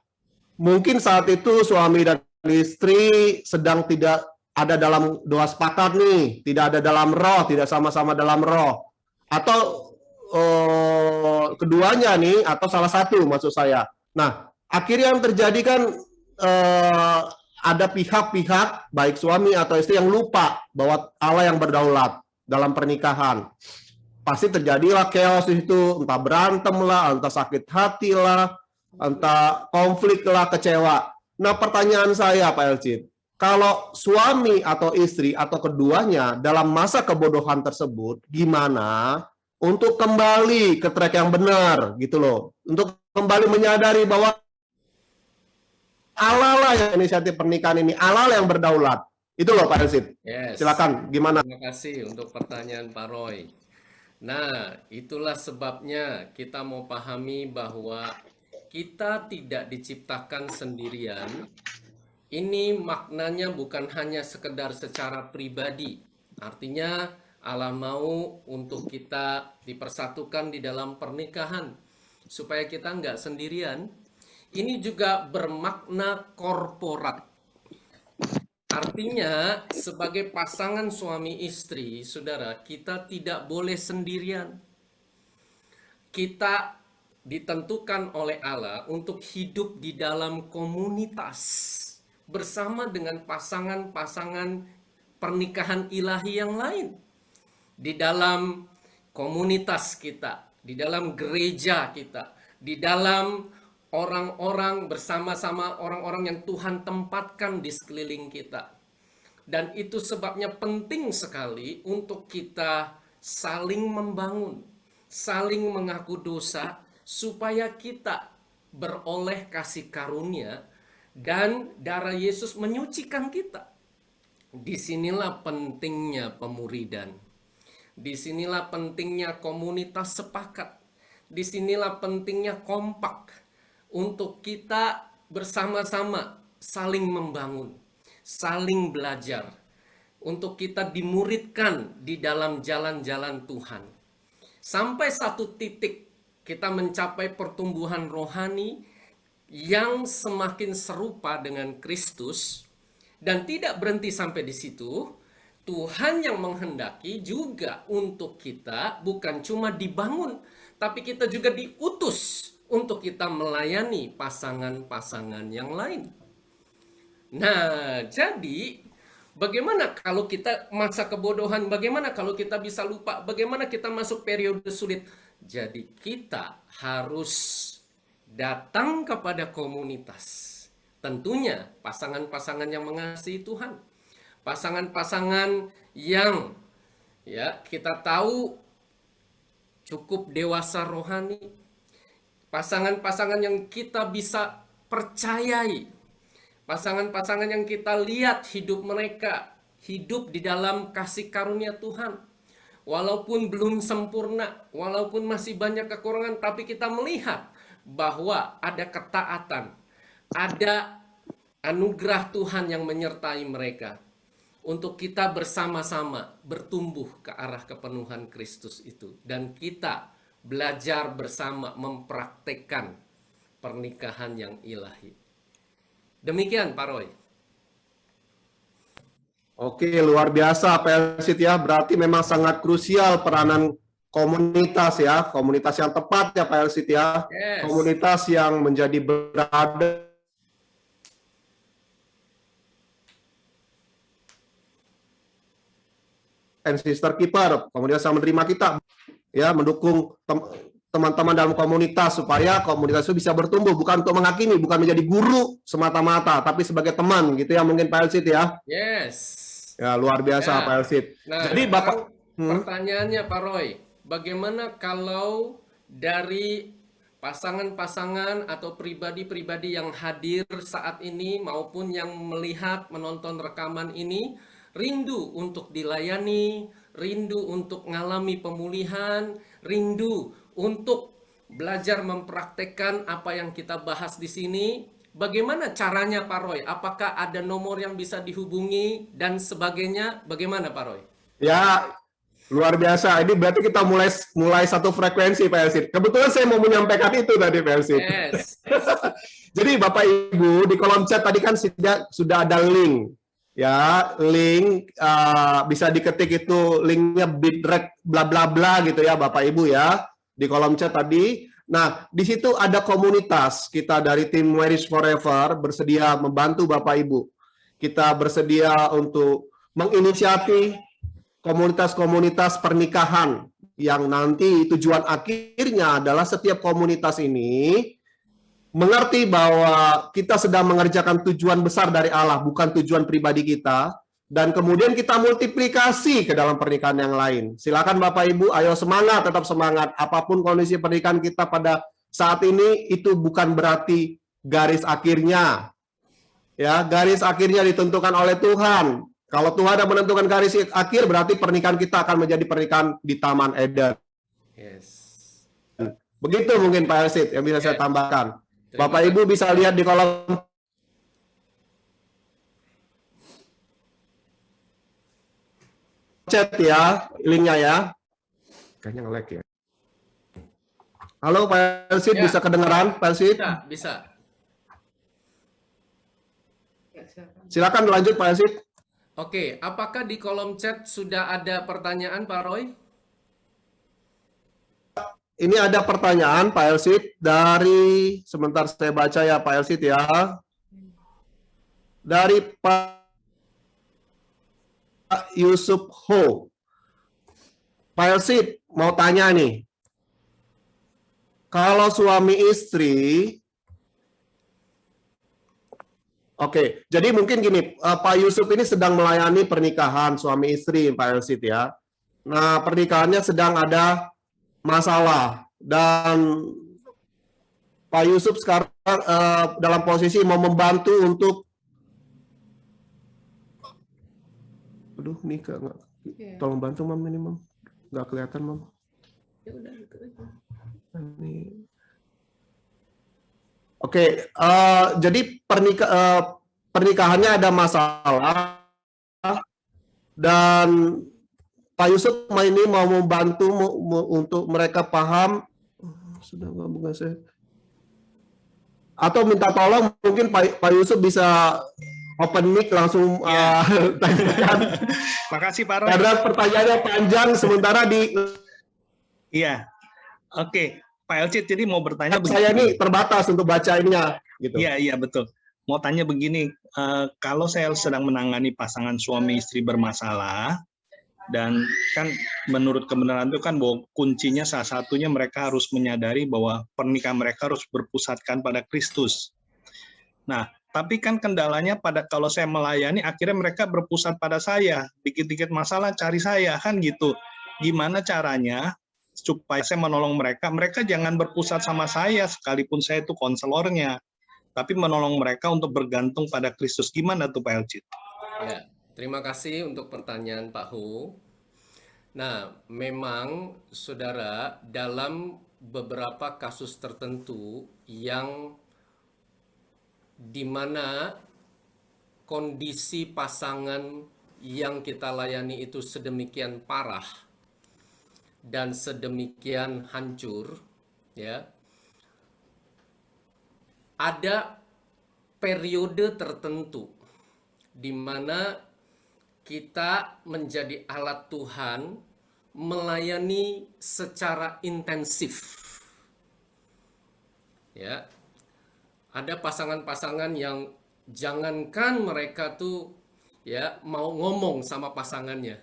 B: mungkin saat itu suami dan istri sedang tidak ada dalam doa sepakat nih, tidak ada dalam roh, tidak sama-sama dalam roh. Atau keduanya nih, atau salah satu maksud saya. Nah, akhirnya yang terjadi kan ada pihak-pihak, baik suami atau istri yang lupa bahwa Allah yang berdaulat dalam pernikahan. Pasti terjadilah chaos di situ, entah berantem lah, entah sakit hati lah, entah konflik lah, kecewa. Nah, pertanyaan saya Pak Elcid, kalau suami atau istri atau keduanya dalam masa kebodohan tersebut, gimana untuk kembali ke track yang benar gitu loh, untuk kembali menyadari bahwa Allah lah yang inisiatif pernikahan ini, Allah lah yang berdaulat. Itu loh Pak Elcid.
A: Yes.
B: Silakan, gimana?
A: Terima kasih untuk pertanyaan Pak Roy. Nah, itulah sebabnya kita mau pahami bahwa kita tidak diciptakan sendirian. Ini maknanya bukan hanya sekedar secara pribadi. Artinya Allah mau untuk kita dipersatukan di dalam pernikahan. Supaya kita nggak sendirian. Ini juga bermakna korporat. Artinya sebagai pasangan suami istri, saudara, kita tidak boleh sendirian. Kita ditentukan oleh Allah untuk hidup di dalam komunitas bersama dengan pasangan-pasangan pernikahan ilahi yang lain. Di dalam komunitas kita, di dalam gereja kita, di dalam orang-orang bersama-sama orang-orang yang Tuhan tempatkan di sekeliling kita. Dan itu sebabnya penting sekali untuk kita saling membangun, saling mengaku dosa, supaya kita beroleh kasih karunia dan darah Yesus menyucikan kita. Disinilah pentingnya pemuridan. Disinilah pentingnya komunitas sepakat. Disinilah pentingnya kompak untuk kita bersama-sama saling membangun, saling belajar, untuk kita dimuridkan di dalam jalan-jalan Tuhan. Sampai satu titik kita mencapai pertumbuhan rohani yang semakin serupa dengan Kristus, dan tidak berhenti sampai di situ. Tuhan yang menghendaki juga untuk kita bukan cuma dibangun, tapi kita juga diutus untuk kita melayani pasangan-pasangan yang lain. Nah, jadi bagaimana kalau kita masa kebodohan, bagaimana kalau kita bisa lupa, bagaimana kita masuk periode sulit. Jadi kita harus datang kepada komunitas. Tentunya pasangan-pasangan yang mengasihi Tuhan. Pasangan-pasangan yang kita tahu cukup dewasa rohani, pasangan-pasangan yang kita bisa percayai, pasangan-pasangan yang kita lihat hidup mereka, hidup di dalam kasih karunia Tuhan. Walaupun belum sempurna, walaupun masih banyak kekurangan, tapi kita melihat bahwa ada ketaatan, ada anugerah Tuhan yang menyertai mereka. Untuk kita bersama-sama bertumbuh ke arah kepenuhan Kristus itu. Dan kita belajar bersama mempraktekkan pernikahan yang ilahi. Demikian Pak Roy.
B: Oke, luar biasa Pak Elsit ya. Berarti memang sangat krusial peranan komunitas ya. Komunitas yang tepat ya Pak Elsit ya.
A: Yes.
B: Komunitas yang menjadi brother and sister keeper. Komunitas yang menerima kita ya, mendukung teman-teman dalam komunitas supaya komunitas itu bisa bertumbuh, bukan untuk menghakimi, bukan menjadi guru semata-mata, tapi sebagai teman gitu ya mungkin Pak Elsit ya.
A: Yes.
B: Ya, luar biasa
A: Ya.
B: Pak Elsit.
A: Nah,
B: Jadi Bapak
A: pertanyaannya Pak Roy, bagaimana kalau dari pasangan-pasangan atau pribadi-pribadi yang hadir saat ini maupun yang melihat, menonton rekaman ini, rindu untuk dilayani, rindu untuk mengalami pemulihan, rindu untuk belajar mempraktekkan apa yang kita bahas di sini. Bagaimana caranya Pak Roy? Apakah ada nomor yang bisa dihubungi dan sebagainya? Bagaimana Pak Roy?
B: ya, luar biasa. Ini berarti kita mulai satu frekuensi Pak Elsit. Kebetulan saya mau menyampaikan itu tadi Pak Elsit.
A: Yes.
B: Jadi Bapak Ibu di kolom chat tadi kan sudah ada link. Ya, link bisa diketik itu linknya bitrate bla bla bla gitu ya Bapak Ibu ya di kolom chat tadi. Nah, di situ ada komunitas kita dari tim Marriage Forever bersedia membantu Bapak Ibu. Kita bersedia untuk menginisiasi komunitas-komunitas pernikahan yang nanti tujuan akhirnya adalah setiap komunitas ini mengerti bahwa kita sedang mengerjakan tujuan besar dari Allah, bukan tujuan pribadi kita, dan kemudian kita multiplikasi ke dalam pernikahan yang lain. Silakan Bapak Ibu, ayo semangat, tetap semangat. Apapun kondisi pernikahan kita pada saat ini, itu bukan berarti garis akhirnya. Ya, garis akhirnya ditentukan oleh Tuhan. Kalau Tuhan yang menentukan garis akhir, berarti pernikahan kita akan menjadi pernikahan di Taman Eden.
A: Yes.
B: Begitu mungkin Pak Elsit yang bisa saya tambahkan.
A: Terima
B: Bapak Ibu bisa lihat di kolom chat ya, linknya ya. Kayaknya nge-lag ya. Halo Pak Elsit,
A: Ya.
B: bisa kedengaran Pak Elsit?
A: Bisa.
B: Silakan lanjut Pak Elsit.
A: Oke, apakah di kolom chat sudah ada pertanyaan Pak Roy?
B: Ini ada pertanyaan Pak Elsit dari, sebentar saya baca ya Pak Elsit ya. Dari Pak Yusuf Ho. Pak Elsit mau tanya nih. Kalau suami istri, oke, jadi mungkin gini, Pak Yusuf ini sedang melayani pernikahan suami istri Pak Elsit ya. Nah, pernikahannya sedang ada masalah dan Pak Yusuf sekarang dalam posisi mau membantu untuk, aduh nih nggak, tolong bantu Mam ini Mam, nggak kelihatan Mam.
C: Ya udah gitu aja.
B: Ini. Oke, jadi pernikahannya ada masalah dan Pak Yusuf ini mau membantu untuk mereka paham, sudah nggak bukan saya, atau minta tolong mungkin Pak Yusuf bisa open mic langsung tanyakan.
D: Makasih Pak Roy.
B: Karena pertanyaannya panjang sementara di
D: Iya. Oke, Pak Elcit jadi mau bertanya
B: saya
D: begini.
B: ini terbatas untuk baca ininya gitu.
D: Iya betul. Mau tanya begini, kalau saya sedang menangani pasangan suami istri bermasalah, dan kan menurut kebenaran itu kan bahwa kuncinya salah satunya mereka harus menyadari bahwa pernikahan mereka harus berpusatkan pada Kristus. Nah, tapi kan kendalanya pada kalau saya melayani akhirnya mereka berpusat pada saya, dikit-dikit masalah cari saya kan gitu. Gimana caranya supaya saya menolong mereka. Mereka jangan berpusat sama saya, sekalipun saya itu konselornya, tapi menolong mereka untuk bergantung pada Kristus. Gimana tuh Pak Elcid?
A: Ya, terima kasih untuk pertanyaan Pak Hu. Nah, memang saudara, dalam beberapa kasus tertentu yang di mana kondisi pasangan yang kita layani itu sedemikian parah dan sedemikian hancur, ya, ada periode tertentu di mana kita menjadi alat Tuhan melayani secara intensif. Ya. Ada pasangan-pasangan yang jangankan mereka tuh ya mau ngomong sama pasangannya.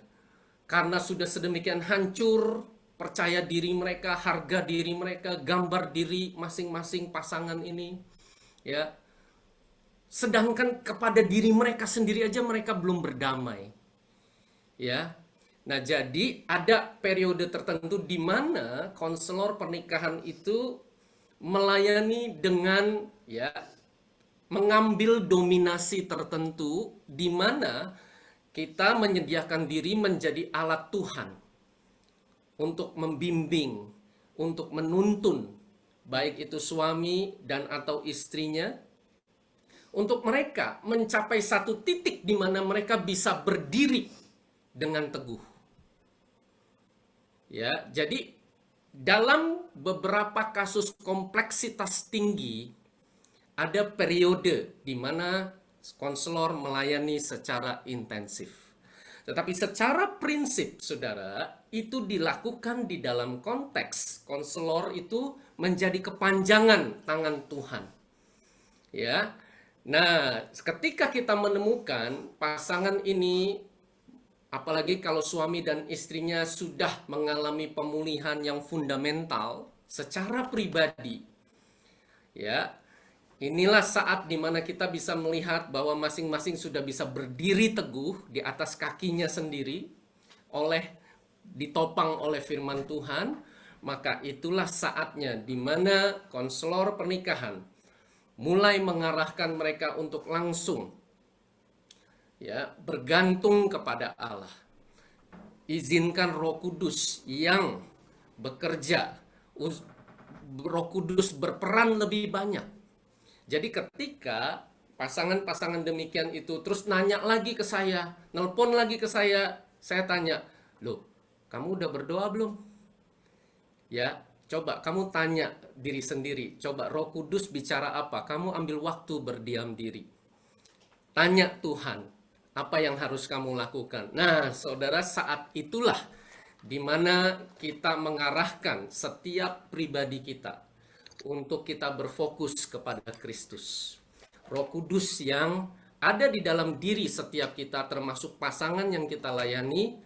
A: Karena sudah sedemikian hancur percaya diri mereka, harga diri mereka, gambar diri masing-masing pasangan ini, ya. Sedangkan kepada diri mereka sendiri aja mereka belum berdamai. Ya. Nah, jadi ada periode tertentu di mana konselor pernikahan itu melayani dengan ya mengambil dominasi tertentu di mana kita menyediakan diri menjadi alat Tuhan untuk membimbing, untuk menuntun baik itu suami dan atau istrinya, untuk mereka mencapai satu titik di mana mereka bisa berdiri dengan teguh. Ya, jadi dalam beberapa kasus kompleksitas tinggi ada periode di mana konselor melayani secara intensif. Tetapi secara prinsip, saudara, itu dilakukan di dalam konteks konselor itu menjadi kepanjangan tangan Tuhan. Ya. Nah, ketika kita menemukan pasangan ini, apalagi kalau suami dan istrinya sudah mengalami pemulihan yang fundamental secara pribadi, ya, inilah saat dimana kita bisa melihat bahwa masing-masing sudah bisa berdiri teguh di atas kakinya sendiri, ditopang oleh firman Tuhan. Maka itulah saatnya dimana konselor pernikahan mulai mengarahkan mereka untuk langsung ya bergantung kepada Allah. Izinkan Roh Kudus yang bekerja, Roh Kudus berperan lebih banyak. Jadi ketika pasangan-pasangan demikian itu terus nanya lagi ke saya, nelpon lagi ke saya tanya, loh, kamu udah berdoa belum? Ya, coba kamu tanya diri sendiri, coba Roh Kudus bicara apa? Kamu ambil waktu berdiam diri. Tanya Tuhan, apa yang harus kamu lakukan? Nah, saudara, saat itulah di mana kita mengarahkan setiap pribadi kita untuk kita berfokus kepada Kristus. Roh Kudus yang ada di dalam diri setiap kita, termasuk pasangan yang kita layani,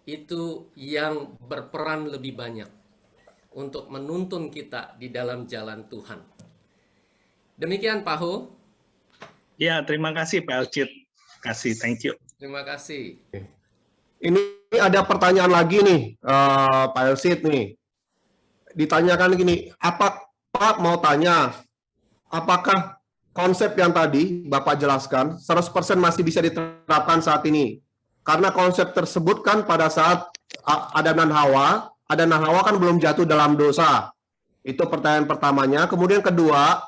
A: itu yang berperan lebih banyak untuk menuntun kita di dalam jalan Tuhan. Demikian Pak Ho.
D: Ya, terima kasih Pak Elcid. Thank you.
A: Terima kasih.
B: Ini ada pertanyaan lagi nih, Pak Elcid nih. Ditanyakan gini, Pak mau tanya, apakah konsep yang tadi Bapak jelaskan 100% masih bisa diterapkan saat ini? Karena konsep tersebut kan pada saat Adam dan Hawa kan belum jatuh dalam dosa. Itu pertanyaan pertamanya. Kemudian kedua,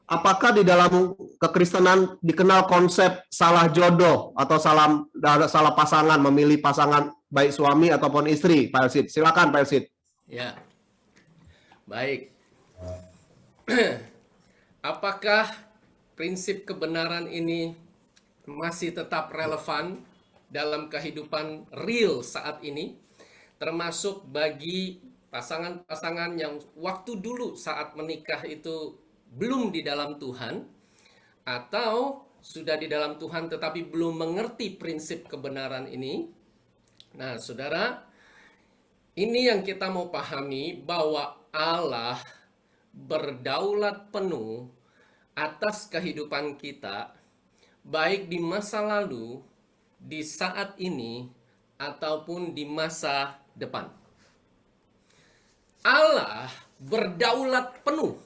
B: apakah di dalam kekristenan dikenal konsep salah jodoh atau salah pasangan, memilih pasangan baik suami ataupun istri, Pak Elcid? Silakan Pak Elcid.
A: Ya, baik. Apakah prinsip kebenaran ini masih tetap relevan dalam kehidupan real saat ini, termasuk bagi pasangan-pasangan yang waktu dulu saat menikah itu belum di dalam Tuhan, atau sudah di dalam Tuhan tetapi belum mengerti prinsip kebenaran ini? Nah, saudara, ini yang kita mau pahami, bahwa Allah berdaulat penuh atas kehidupan kita, baik di masa lalu, di saat ini, ataupun di masa depan. Allah berdaulat penuh.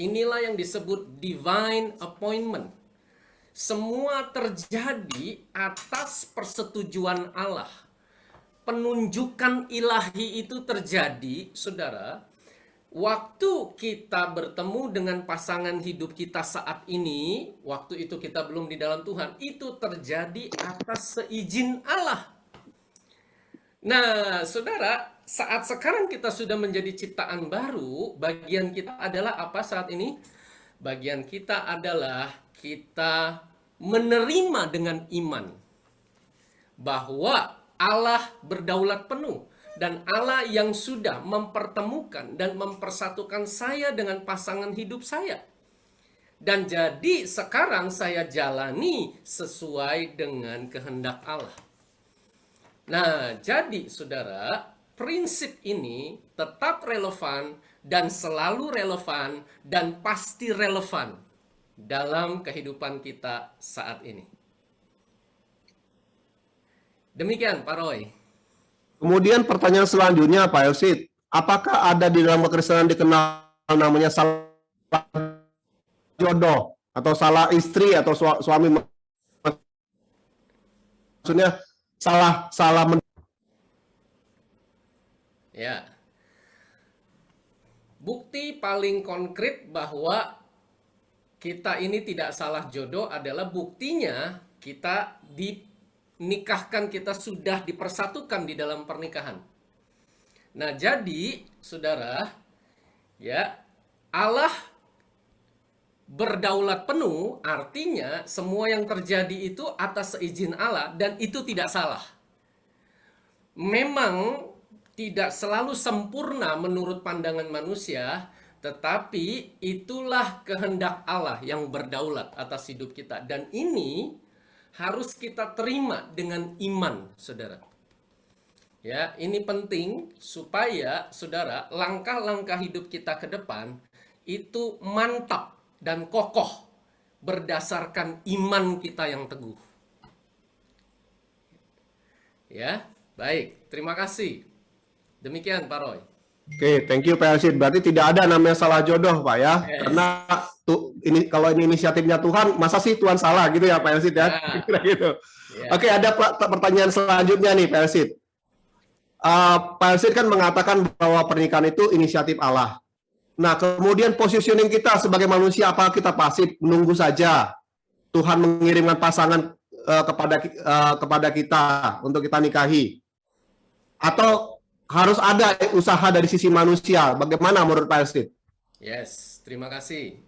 A: Inilah yang disebut divine appointment. Semua terjadi atas persetujuan Allah. Penunjukan ilahi itu terjadi, saudara, waktu kita bertemu dengan pasangan hidup kita saat ini, waktu itu kita belum di dalam Tuhan, itu terjadi atas seizin Allah. Nah, saudara, saat sekarang kita sudah menjadi ciptaan baru, bagian kita adalah apa saat ini? Bagian kita adalah kita menerima dengan iman bahwa Allah berdaulat penuh dan Allah yang sudah mempertemukan dan mempersatukan saya dengan pasangan hidup saya. Dan jadi sekarang saya jalani sesuai dengan kehendak Allah. Nah, jadi saudara, prinsip ini tetap relevan dan selalu relevan dan pasti relevan dalam kehidupan kita saat ini. Demikian, Pak Roy.
B: Kemudian pertanyaan selanjutnya, Pak Elsit, apakah ada di dalam kekristenan dikenal namanya salah jodoh atau salah istri atau suami, maksudnya salah
A: Ya. Bukti paling konkret bahwa kita ini tidak salah jodoh adalah buktinya kita dinikahkan, kita sudah dipersatukan di dalam pernikahan. Nah, jadi saudara, ya, Allah berdaulat penuh artinya semua yang terjadi itu atas seizin Allah dan itu tidak salah. Memang tidak selalu sempurna menurut pandangan manusia, tetapi itulah kehendak Allah yang berdaulat atas hidup kita. Dan ini harus kita terima dengan iman, saudara. Ya, ini penting supaya, saudara, langkah-langkah hidup kita ke depan itu mantap dan kokoh berdasarkan iman kita yang teguh. Ya, baik. Terima kasih. Demikian, Pak Roy.
B: Oke, thank you Pak Elsit. Berarti tidak ada namanya salah jodoh, Pak ya.
A: Yes.
B: Karena ini kalau ini inisiatifnya Tuhan, masa sih Tuhan salah gitu ya, Pak Elsit ya?
A: Ya.
B: Gitu.
A: Ya.
B: Oke, ada pertanyaan selanjutnya nih, Pak Elsit. Pak Elsit kan mengatakan bahwa pernikahan itu inisiatif Allah. Nah, kemudian positioning kita sebagai manusia, apa kita pasif menunggu saja Tuhan mengirimkan pasangan kepada kita untuk kita nikahi? Atau harus ada usaha dari sisi manusia? Bagaimana menurut Pak Elsit?
A: Yes, terima kasih.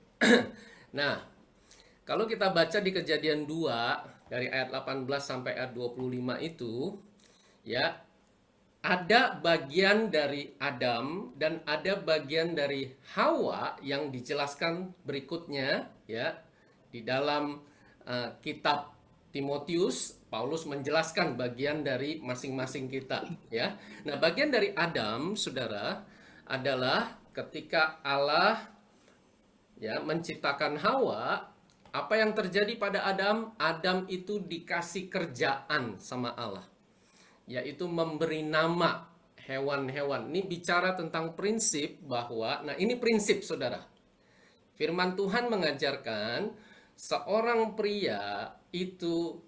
A: Nah, kalau kita baca di Kejadian 2 dari ayat 18 sampai ayat 25 itu, ya, ada bagian dari Adam dan ada bagian dari Hawa yang dijelaskan berikutnya, ya. Di dalam kitab Timotius, Paulus menjelaskan bagian dari masing-masing kita, ya. Nah, bagian dari Adam, saudara, adalah ketika Allah, ya, menciptakan Hawa. Apa yang terjadi pada Adam? Adam itu dikasih kerjaan sama Allah, yaitu memberi nama hewan-hewan. Ini bicara tentang prinsip bahwa, nah ini prinsip, saudara. Firman Tuhan mengajarkan seorang pria itu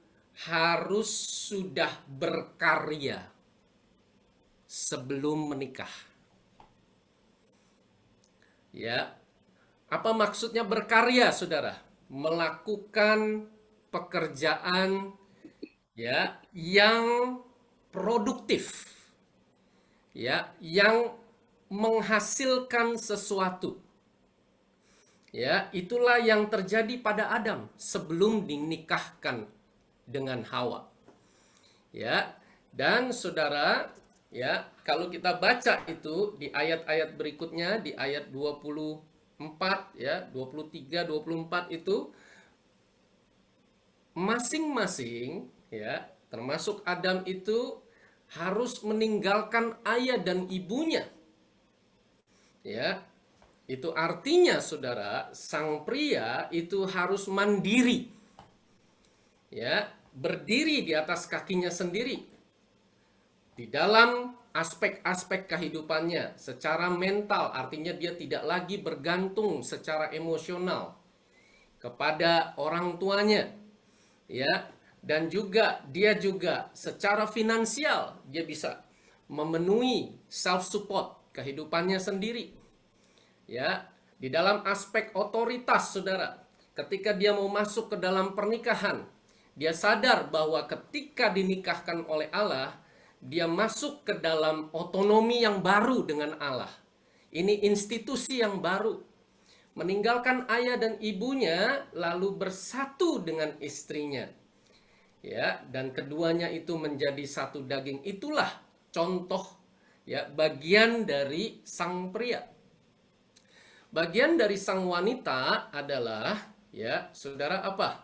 A: harus sudah berkarya sebelum menikah. Ya, apa maksudnya berkarya, saudara? Melakukan pekerjaan, ya, yang produktif, ya, yang menghasilkan sesuatu. Ya, itulah yang terjadi pada Adam sebelum dinikahkan dengan Hawa. Ya, dan saudara, ya, kalau kita baca itu di ayat-ayat berikutnya, di ayat 24, ya, 23, 24 itu masing-masing, ya, termasuk Adam itu harus meninggalkan ayah dan ibunya. Ya, itu artinya, saudara, sang pria itu harus mandiri. Ya, berdiri di atas kakinya sendiri. Di dalam aspek-aspek kehidupannya secara mental, artinya dia tidak lagi bergantung secara emosional kepada orang tuanya, ya. Dan juga dia juga secara finansial dia bisa memenuhi self support kehidupannya sendiri. Ya, di dalam aspek otoritas, Saudara, ketika dia mau masuk ke dalam pernikahan, dia sadar bahwa ketika dinikahkan oleh Allah, dia masuk ke dalam otonomi yang baru dengan Allah. Ini institusi yang baru. Meninggalkan ayah dan ibunya lalu bersatu dengan istrinya. Ya, dan keduanya itu menjadi satu daging. Itulah contoh, ya, bagian dari sang pria. Bagian dari sang wanita adalah, ya, Saudara, apa?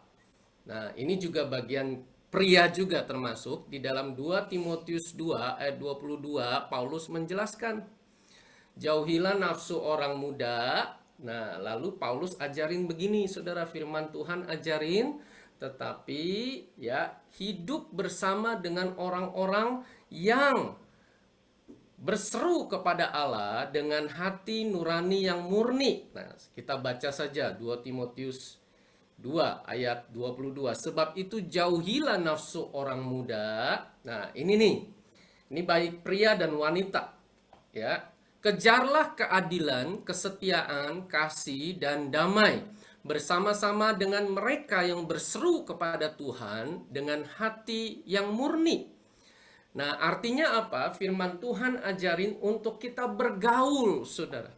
A: Nah, ini juga bagian pria juga termasuk. Di dalam 2 Timotius 2 ayat 22, Paulus menjelaskan, jauhilah nafsu orang muda. Nah, lalu Paulus ajarin begini, Saudara, firman Tuhan ajarin, tetapi ya hidup bersama dengan orang-orang yang berseru kepada Allah dengan hati nurani yang murni. Nah, kita baca saja 2 Timotius 2 ayat 22. Sebab itu jauhilah nafsu orang muda. Nah, ini nih. Ini baik pria dan wanita. Ya. Kejarlah keadilan, kesetiaan, kasih, dan damai bersama-sama dengan mereka yang berseru kepada Tuhan dengan hati yang murni. Nah, artinya apa? Firman Tuhan ajarin untuk kita bergaul, Saudara.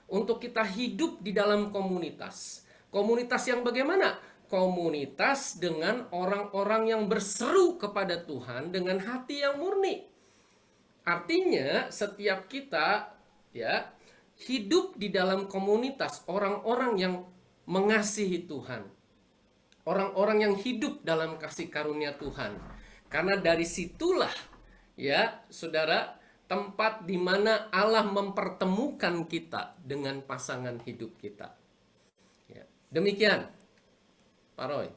A: Untuk kita hidup di dalam komunitas. Komunitas yang bagaimana? Komunitas dengan orang-orang yang berseru kepada Tuhan dengan hati yang murni. Artinya, setiap kita, ya, hidup di dalam komunitas orang-orang yang mengasihi Tuhan. Orang-orang yang hidup dalam kasih karunia Tuhan. Karena dari situlah, ya, Saudara, tempat di mana Allah mempertemukan kita dengan pasangan hidup kita. Ya. Demikian, Pak Roy.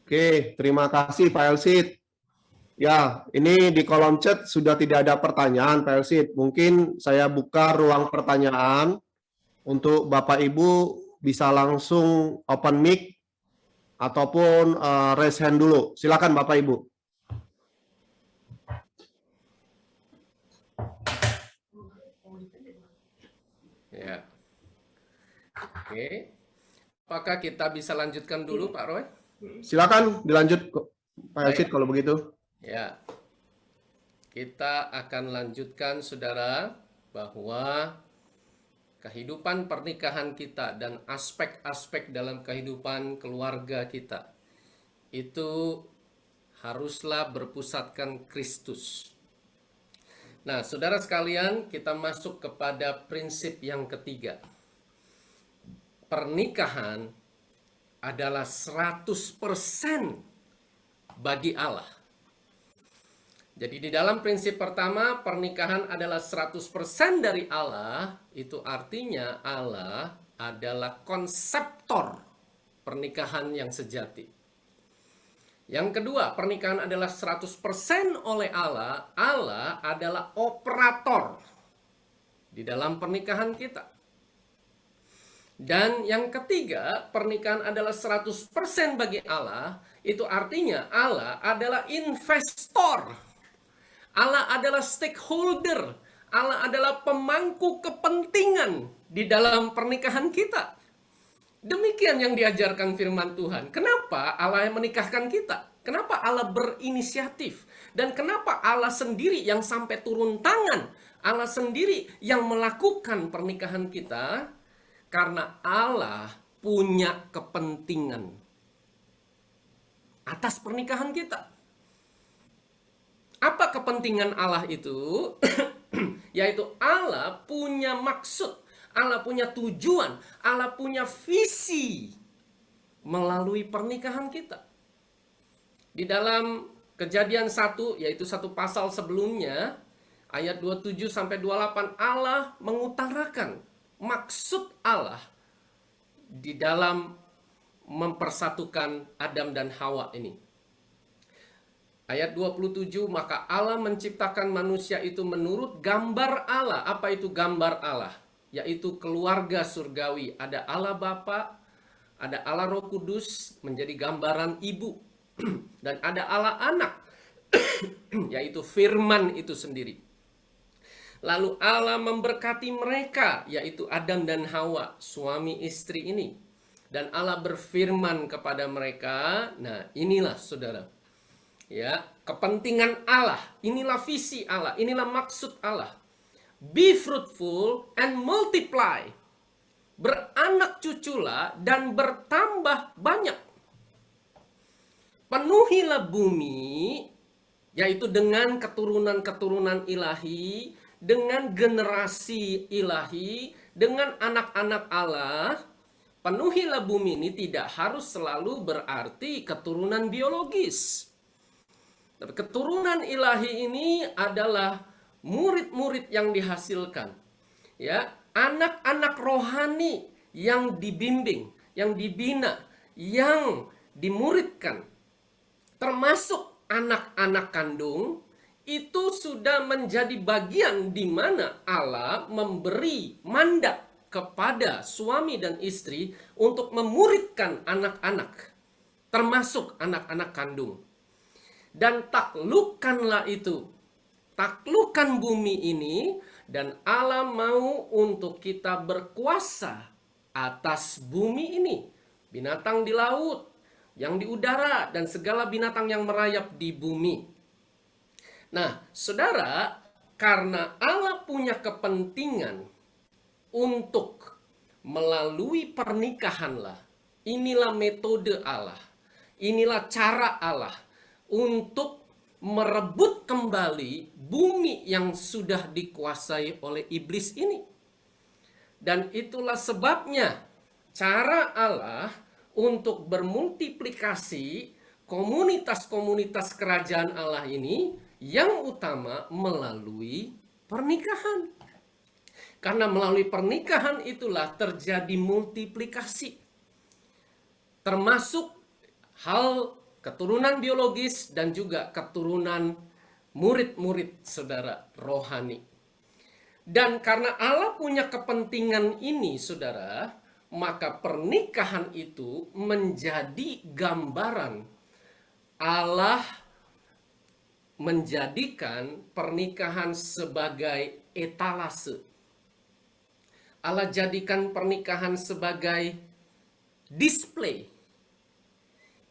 B: Oke, terima kasih Pak Elsit. Ya, ini di kolom chat sudah tidak ada pertanyaan Pak Elsit. Mungkin saya buka ruang pertanyaan untuk Bapak Ibu bisa langsung open mic ataupun raise hand dulu. Silakan Bapak Ibu.
A: Ya. Oke. Apakah kita bisa lanjutkan dulu, Pak Roy?
B: Silakan dilanjut Pak Elsit kalau begitu.
A: Ya. Kita akan lanjutkan, Saudara, bahwa kehidupan pernikahan kita dan aspek-aspek dalam kehidupan keluarga kita itu haruslah berpusatkan Kristus. Nah, Saudara sekalian, kita masuk kepada prinsip yang ketiga. Pernikahan adalah 100% bagi Allah. Jadi di dalam prinsip pertama, pernikahan adalah 100% dari Allah. Itu artinya Allah adalah konseptor pernikahan yang sejati. Yang kedua, pernikahan adalah 100% oleh Allah. Allah adalah operator di dalam pernikahan kita. Dan yang ketiga, pernikahan adalah 100% bagi Allah. Itu artinya Allah adalah investor. Allah adalah stakeholder. Allah adalah pemangku kepentingan di dalam pernikahan kita. Demikian yang diajarkan firman Tuhan. Kenapa Allah yang menikahkan kita? Kenapa Allah berinisiatif? Dan kenapa Allah sendiri yang sampai turun tangan? Allah sendiri yang melakukan pernikahan kita? Karena Allah punya kepentingan atas pernikahan kita. Apa kepentingan Allah itu? Yaitu Allah punya maksud, Allah punya tujuan, Allah punya visi melalui pernikahan kita. Di dalam Kejadian 1, yaitu satu pasal sebelumnya, ayat 27 sampai 28, Allah mengutarakan maksud Allah di dalam mempersatukan Adam dan Hawa ini. Ayat 27, maka Allah menciptakan manusia itu menurut gambar Allah. Apa itu gambar Allah? Yaitu keluarga surgawi. Ada Allah Bapa, ada Allah Roh Kudus menjadi gambaran ibu. Dan ada Allah Anak, yaitu firman itu sendiri. Lalu Allah memberkati mereka, yaitu Adam dan Hawa, suami istri ini. Dan Allah berfirman kepada mereka, nah inilah saudara. Ya, kepentingan Allah, inilah visi Allah, inilah maksud Allah. Be fruitful and multiply. Beranak cuculah dan bertambah banyak. Penuhilah bumi, yaitu dengan keturunan-keturunan ilahi, dengan generasi ilahi, dengan anak-anak Allah. Penuhilah bumi ini tidak harus selalu berarti keturunan biologis. Tapi keturunan ilahi ini adalah murid-murid yang dihasilkan. Ya, anak-anak rohani yang dibimbing, yang dibina, yang dimuridkan. Termasuk anak-anak kandung, itu sudah menjadi bagian di mana Allah memberi mandat kepada suami dan istri untuk memuridkan anak-anak, termasuk anak-anak kandung. Dan taklukkanlah itu, taklukkan bumi ini, dan Allah mau untuk kita berkuasa atas bumi ini. Binatang di laut, yang di udara, dan segala binatang yang merayap di bumi. Nah, saudara, karena Allah punya kepentingan untuk melalui pernikahanlah, inilah metode Allah, inilah cara Allah untuk merebut kembali bumi yang sudah dikuasai oleh iblis ini. Dan itulah sebabnya cara Allah untuk bermultiplikasi komunitas-komunitas kerajaan Allah ini yang utama melalui pernikahan. Karena melalui pernikahan itulah terjadi multiplikasi. Termasuk hal keturunan biologis dan juga keturunan murid-murid saudara rohani. Dan karena Allah punya kepentingan ini saudara, maka pernikahan itu menjadi gambaran Allah menjadikan pernikahan sebagai etalase. Allah jadikan pernikahan sebagai display,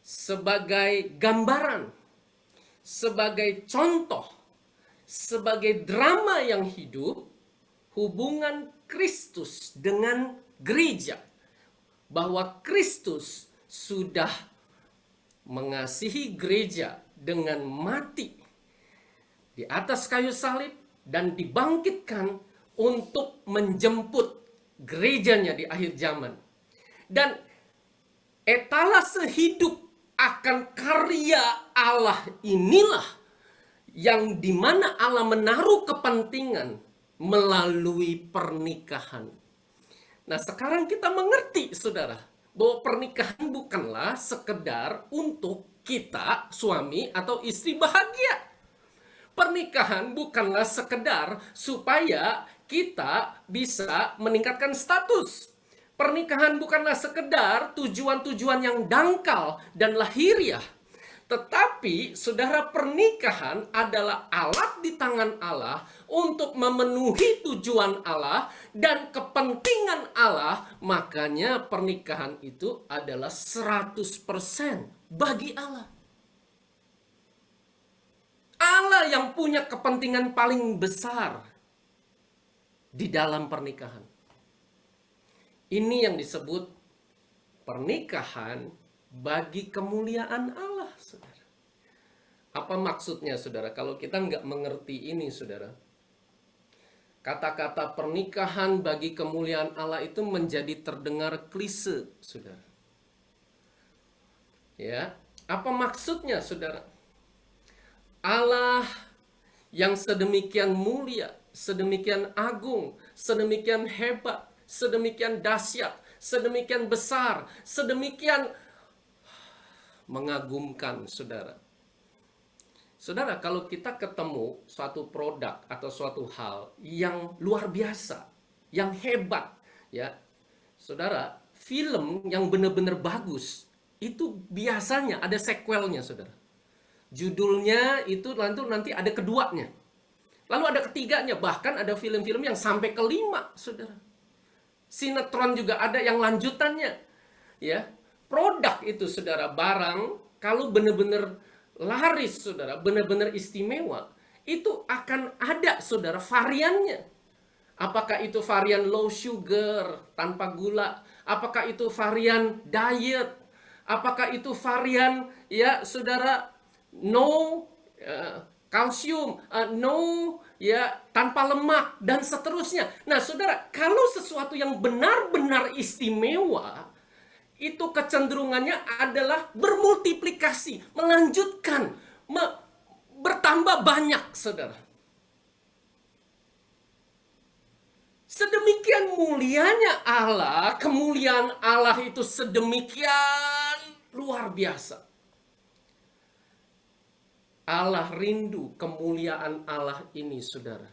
A: sebagai gambaran, sebagai contoh, sebagai drama yang hidup, hubungan Kristus dengan gereja. Bahwa Kristus sudah mengasihi gereja dengan mati di atas kayu salib dan dibangkitkan untuk menjemput gerejanya di akhir zaman. Dan etalase hidup akan karya Allah inilah yang dimana Allah menaruh kepentingan melalui pernikahan. Nah, sekarang kita mengerti, saudara, bahwa pernikahan bukanlah sekedar untuk kita, suami atau istri bahagia. Pernikahan bukanlah sekedar supaya kita bisa meningkatkan status. Pernikahan bukanlah sekedar tujuan-tujuan yang dangkal dan lahiriah. Tetapi, saudara, pernikahan adalah alat di tangan Allah untuk memenuhi tujuan Allah dan kepentingan Allah. Makanya pernikahan itu adalah 100% bagi Allah. Allah yang punya kepentingan paling besar di dalam pernikahan. Ini yang disebut pernikahan bagi kemuliaan Allah, saudara. Apa maksudnya, saudara? Kalau kita nggak mengerti ini, saudara, kata-kata pernikahan bagi kemuliaan Allah itu menjadi terdengar klise, saudara. Ya, apa maksudnya, saudara? Allah yang sedemikian mulia, sedemikian agung, sedemikian hebat, sedemikian dahsyat, sedemikian besar, sedemikian mengagumkan, saudara. Saudara, kalau kita ketemu suatu produk atau suatu hal yang luar biasa, yang hebat, ya, saudara, film yang benar-benar bagus, itu biasanya ada sequelnya, saudara. Judulnya itu nanti ada keduanya. Lalu ada ketiganya, bahkan ada film-film yang sampai kelima, saudara. Sinetron juga ada yang lanjutannya. Ya, produk itu, saudara, barang kalau benar-benar laris, saudara, benar-benar istimewa, itu akan ada, saudara, variannya. Apakah itu varian low sugar, tanpa gula? Apakah itu varian diet? Apakah itu varian, ya, saudara, no kalsium, no, ya, tanpa lemak, dan seterusnya. Nah, saudara, kalau sesuatu yang benar-benar istimewa, itu kecenderungannya adalah bermultiplikasi, melanjutkan, bertambah banyak, saudara. Sedemikian mulianya Allah, kemuliaan Allah itu sedemikian luar biasa. Allah rindu kemuliaan Allah ini, saudara,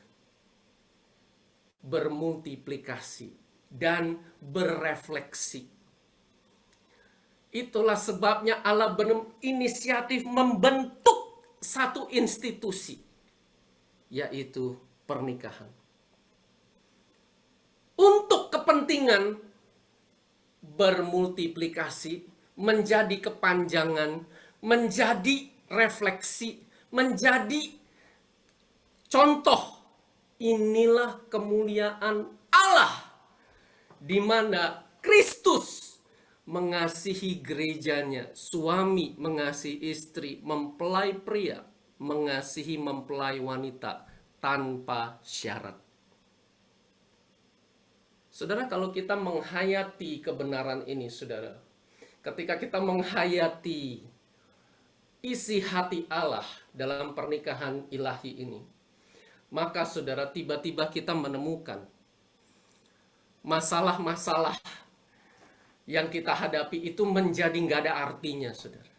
A: bermultiplikasi dan berefleksi. Itulah sebabnya Allah berinisiatif membentuk satu institusi, yaitu pernikahan. Untuk kepentingan bermultiplikasi, menjadi kepanjangan, menjadi refleksi, menjadi contoh. Inilah kemuliaan Allah, di mana Kristus mengasihi gerejanya, suami mengasihi istri, mempelai pria mengasihi mempelai wanita tanpa syarat. Saudara, kalau kita menghayati kebenaran ini, saudara, ketika kita menghayati isi hati Allah dalam pernikahan ilahi ini, maka saudara, tiba-tiba kita menemukan masalah-masalah yang kita hadapi itu menjadi nggak ada artinya, saudara.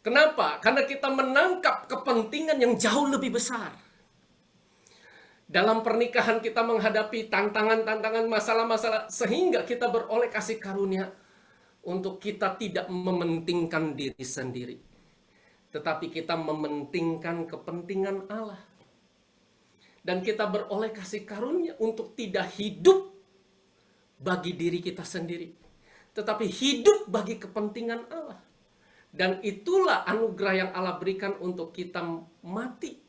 A: Kenapa? Karena kita menangkap kepentingan yang jauh lebih besar. Dalam pernikahan kita menghadapi tantangan-tantangan, masalah-masalah, sehingga kita beroleh kasih karunia untuk kita tidak mementingkan diri sendiri, tetapi kita mementingkan kepentingan Allah. Dan kita beroleh kasih karunia untuk tidak hidup bagi diri kita sendiri, tetapi hidup bagi kepentingan Allah. Dan itulah anugerah yang Allah berikan untuk kita mati.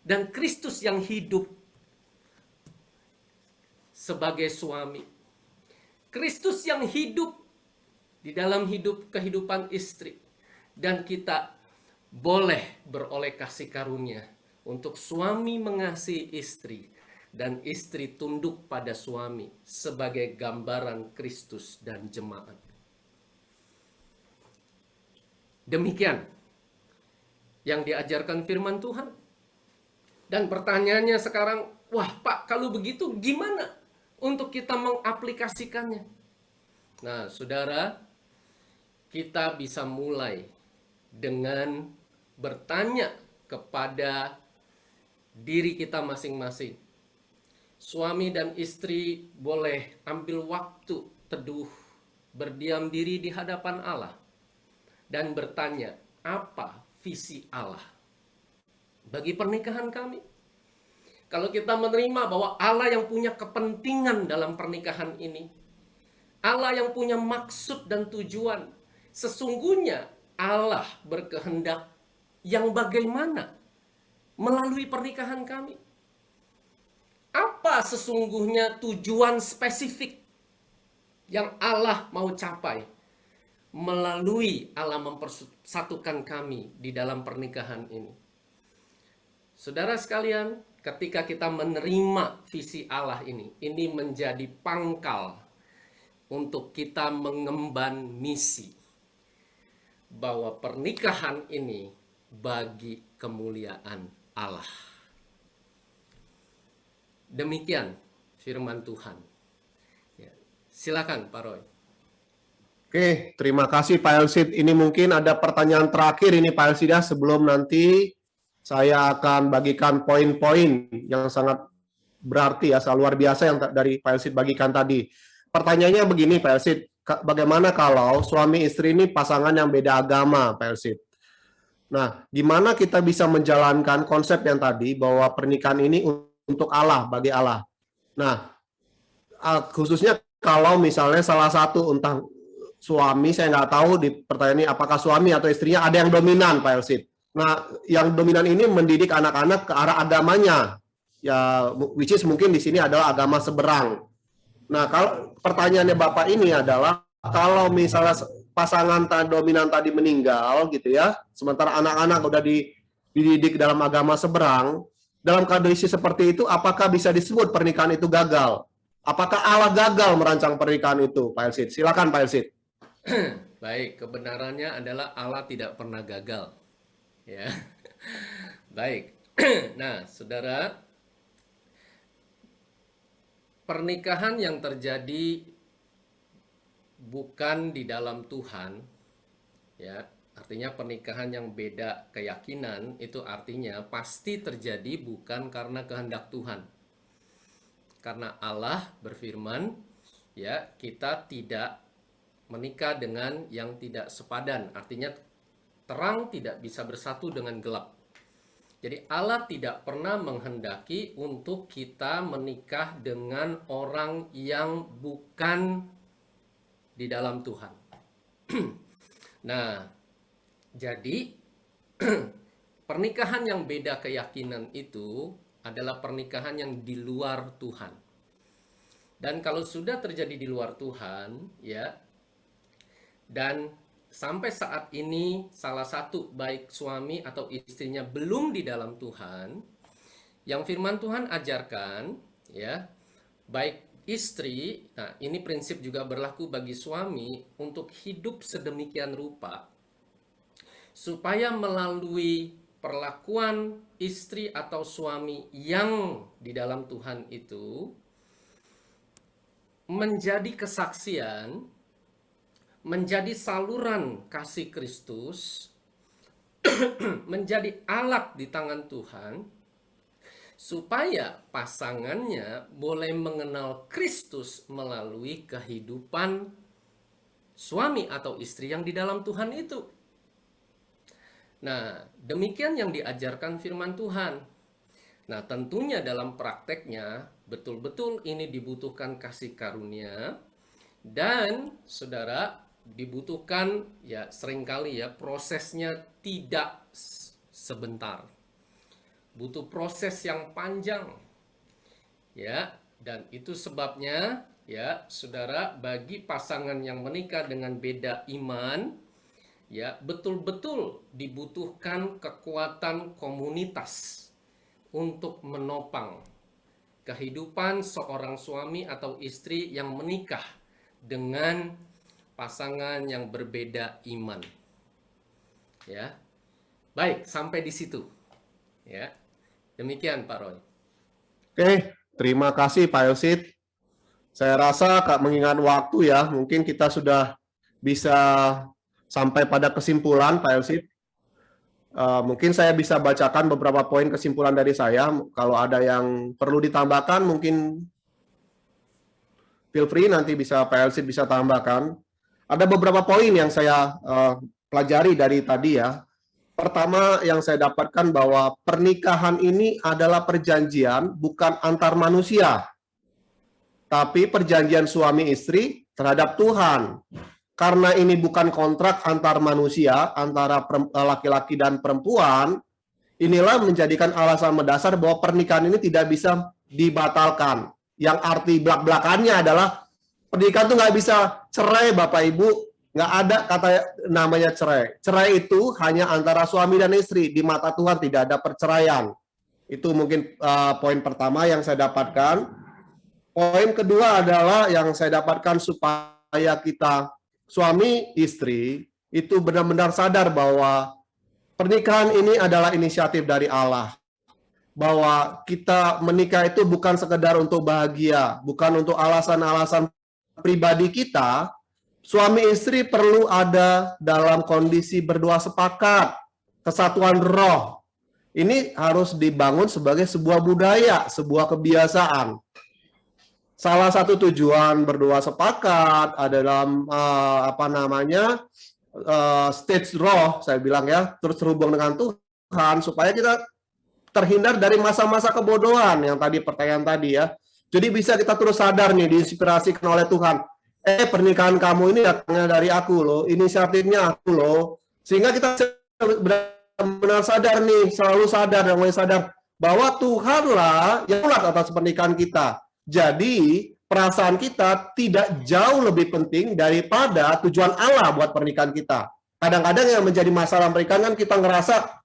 A: Dan Kristus yang hidup sebagai suami, Kristus yang hidup di dalam kehidupan istri, dan kita boleh beroleh kasih karunia untuk suami mengasihi istri, dan istri tunduk pada suami sebagai gambaran Kristus dan jemaat. Demikian yang diajarkan firman Tuhan. Dan pertanyaannya sekarang, wah Pak, kalau begitu gimana untuk kita mengaplikasikannya? Nah, saudara, kita bisa mulai dengan bertanya kepada diri kita masing-masing. Suami dan istri boleh ambil waktu teduh, berdiam diri di hadapan Allah, dan bertanya, apa visi Allah bagi pernikahan kami? Kalau kita menerima bahwa Allah yang punya kepentingan dalam pernikahan ini, Allah yang punya maksud dan tujuan, sesungguhnya Allah berkehendak yang bagaimana melalui pernikahan kami? Apa sesungguhnya tujuan spesifik yang Allah mau capai melalui Allah mempersatukan kami di dalam pernikahan ini? Saudara sekalian, ketika kita menerima visi Allah ini menjadi pangkal untuk kita mengemban misi bahwa pernikahan ini bagi kemuliaan Allah. Demikian firman Tuhan. Ya, silakan Pak Roy.
B: Oke, terima kasih Pak Elsid. Ini mungkin ada pertanyaan terakhir ini Pak Elsid ya, sebelum nanti saya akan bagikan poin-poin yang sangat berarti ya, luar biasa yang dari Pak Elsid bagikan tadi. Pertanyaannya begini Pak Elsid, bagaimana kalau suami istri ini pasangan yang beda agama Pak Elsid? Nah, gimana kita bisa menjalankan konsep yang tadi bahwa pernikahan ini untuk Allah, bagi Allah? Nah, khususnya kalau misalnya salah satu entah suami, saya nggak tahu di pertanyaan ini apakah suami atau istrinya ada yang dominan, Pak Elsid. Nah, yang dominan ini mendidik anak-anak ke arah agamanya, ya, which is mungkin di sini adalah agama seberang. Nah, kalau pertanyaannya Bapak ini adalah kalau misalnya pasangan dominan tadi meninggal, gitu ya, sementara anak-anak udah dididik dalam agama seberang, dalam kondisi seperti itu, apakah bisa disebut pernikahan itu gagal? Apakah Allah gagal merancang pernikahan itu, Pak Elsid? Silakan, Pak Elsid.
A: Baik, kebenarannya adalah Allah tidak pernah gagal. Ya. Baik. Nah, Saudara, pernikahan yang terjadi bukan di dalam Tuhan, ya, artinya pernikahan yang beda keyakinan, itu artinya pasti terjadi bukan karena kehendak Tuhan. Karena Allah berfirman, ya, kita tidak menikah dengan yang tidak sepadan, artinya terang tidak bisa bersatu dengan gelap. Jadi Allah tidak pernah menghendaki untuk kita menikah dengan orang yang bukan di dalam Tuhan. Nah, jadi pernikahan yang beda keyakinan itu adalah pernikahan yang di luar Tuhan. Dan kalau sudah terjadi di luar Tuhan, ya, dan sampai saat ini salah satu baik suami atau istrinya belum di dalam Tuhan, yang firman Tuhan ajarkan, ya, baik istri, nah ini prinsip juga berlaku bagi suami, untuk hidup sedemikian rupa supaya melalui perlakuan istri atau suami yang di dalam Tuhan itu menjadi kesaksian, menjadi saluran kasih Kristus, menjadi alat di tangan Tuhan, supaya pasangannya boleh mengenal Kristus melalui kehidupan suami atau istri yang di dalam Tuhan itu. Nah, demikian yang diajarkan firman Tuhan. Nah, tentunya dalam prakteknya, betul-betul ini dibutuhkan kasih karunia, dan saudara, dibutuhkan ya seringkali ya prosesnya tidak sebentar, butuh proses yang panjang, ya, dan itu sebabnya ya saudara, bagi pasangan yang menikah dengan beda iman, ya, betul-betul dibutuhkan kekuatan komunitas untuk menopang kehidupan seorang suami atau istri yang menikah dengan pasangan yang berbeda iman. Ya. Baik, sampai di situ. Ya. Demikian Pak Roy.
B: Oke, terima kasih Pak Elsid. Saya rasa Kak, mengingat waktu ya, mungkin kita sudah bisa sampai pada kesimpulan Pak Elsid. Mungkin saya bisa bacakan beberapa poin kesimpulan dari saya. Kalau ada yang perlu ditambahkan, mungkin feel free, nanti bisa Pak Elsid bisa tambahkan. Ada beberapa poin yang saya pelajari dari tadi ya. Pertama yang saya dapatkan bahwa pernikahan ini adalah perjanjian bukan antar manusia, tapi perjanjian suami istri terhadap Tuhan. Karena ini bukan kontrak antar manusia, antara laki-laki dan perempuan, inilah menjadikan alasan mendasar bahwa pernikahan ini tidak bisa dibatalkan. Yang arti belak-belakannya adalah pernikahan itu nggak bisa cerai, Bapak Ibu. Nggak ada kata namanya cerai. Cerai itu hanya antara suami dan istri. Di mata Tuhan tidak ada perceraian. Itu mungkin poin pertama yang saya dapatkan. Poin kedua adalah yang saya dapatkan supaya kita suami istri itu benar-benar sadar bahwa pernikahan ini adalah inisiatif dari Allah. Bahwa kita menikah itu bukan sekedar untuk bahagia, bukan untuk alasan-alasan pribadi kita, suami istri perlu ada dalam kondisi berdua sepakat, kesatuan roh. Ini harus dibangun sebagai sebuah budaya, sebuah kebiasaan. Salah satu tujuan berdua sepakat ada dalam stage roh, saya bilang ya, terus terhubung dengan Tuhan supaya kita terhindar dari masa-masa kebodohan yang tadi pertanyaan tadi ya. Jadi bisa kita terus sadar nih, diinspirasikan oleh Tuhan. Pernikahan kamu ini datangnya dari aku loh, inisiatifnya aku loh. Sehingga kita benar-benar sadar nih, selalu sadar dan mulai sadar bahwa Tuhanlah yang mulat atas pernikahan kita. Jadi perasaan kita tidak jauh lebih penting daripada tujuan Allah buat pernikahan kita. Kadang-kadang yang menjadi masalah pernikahan kan kita ngerasa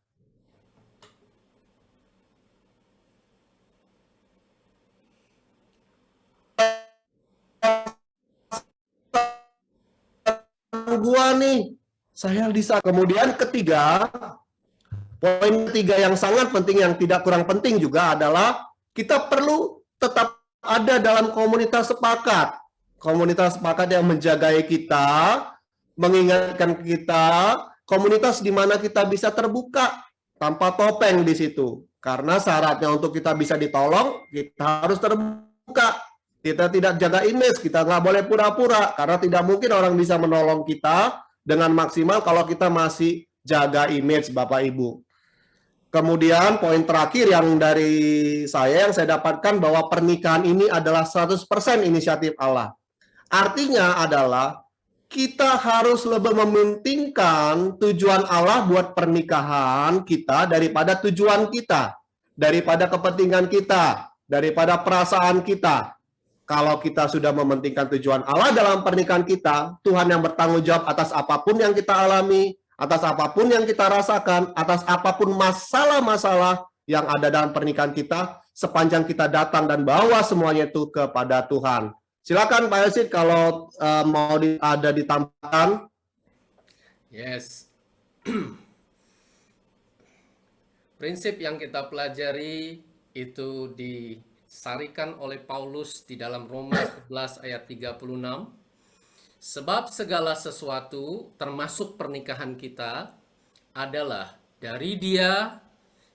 B: gua nih, saya bisa. Kemudian poin ketiga yang sangat penting yang tidak kurang penting juga adalah kita perlu tetap ada dalam komunitas sepakat. Komunitas sepakat yang menjagai kita, mengingatkan kita, komunitas di mana kita bisa terbuka tanpa topeng di situ. Karena syaratnya untuk kita bisa ditolong, kita harus terbuka. Kita tidak jaga image, kita nggak boleh pura-pura, karena tidak mungkin orang bisa menolong kita dengan maksimal kalau kita masih jaga image, Bapak Ibu. Kemudian poin terakhir yang dari saya, yang saya dapatkan bahwa pernikahan ini adalah 100% inisiatif Allah. Artinya adalah kita harus lebih mementingkan tujuan Allah buat pernikahan kita daripada tujuan kita, daripada kepentingan kita, daripada perasaan kita. Kalau kita sudah mementingkan tujuan Allah dalam pernikahan kita, Tuhan yang bertanggung jawab atas apapun yang kita alami, atas apapun yang kita rasakan, atas apapun masalah-masalah yang ada dalam pernikahan kita, sepanjang kita datang dan bawa semuanya itu kepada Tuhan. Silakan Pak Yasid kalau mau ada ditambahkan.
A: Yes. Prinsip yang kita pelajari itu disarikan oleh Paulus di dalam Roma 11 ayat 36. Sebab segala sesuatu termasuk pernikahan kita adalah dari Dia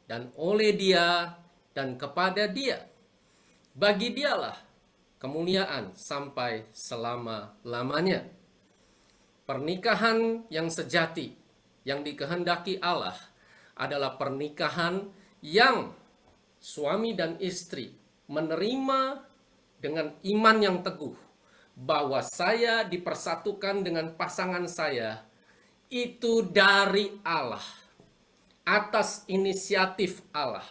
A: dan oleh Dia dan kepada Dia. Bagi Dialah kemuliaan sampai selama-lamanya. Pernikahan yang sejati yang dikehendaki Allah adalah pernikahan yang suami dan istri menerima dengan iman yang teguh bahwa saya dipersatukan dengan pasangan saya itu dari Allah, atas inisiatif Allah,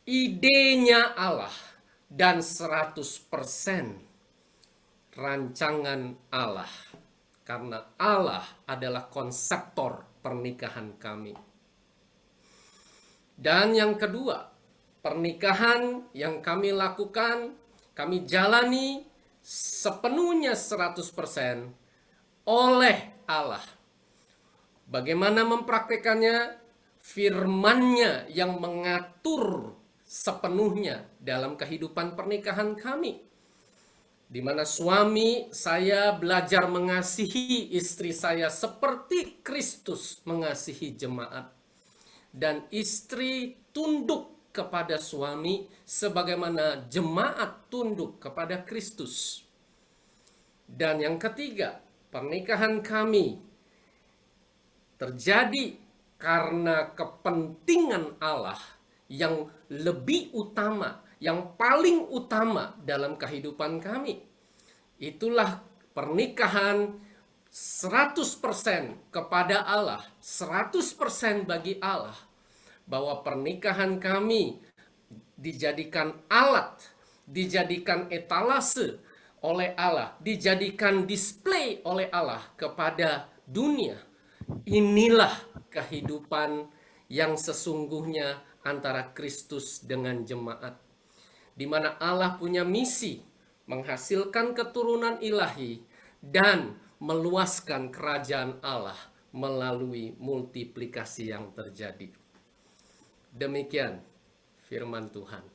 A: idenya Allah, dan 100% rancangan Allah. Karena Allah adalah konseptor pernikahan kami. Dan yang kedua, pernikahan yang kami lakukan, kami jalani sepenuhnya 100% oleh Allah. Bagaimana mempraktekannya? Firman-Nya yang mengatur sepenuhnya dalam kehidupan pernikahan kami. Di mana suami saya belajar mengasihi istri saya seperti Kristus mengasihi jemaat. Dan istri tunduk kepada suami sebagaimana jemaat tunduk kepada Kristus. Dan yang ketiga, pernikahan kami terjadi karena kepentingan Allah yang lebih utama, yang paling utama dalam kehidupan kami. Itulah pernikahan 100% kepada Allah, 100% bagi Allah. Bahwa pernikahan kami dijadikan alat, dijadikan etalase oleh Allah, dijadikan display oleh Allah kepada dunia. Inilah kehidupan yang sesungguhnya antara Kristus dengan jemaat. Di mana Allah punya misi menghasilkan keturunan ilahi dan meluaskan kerajaan Allah melalui multiplikasi yang terjadi. Demikian firman Tuhan.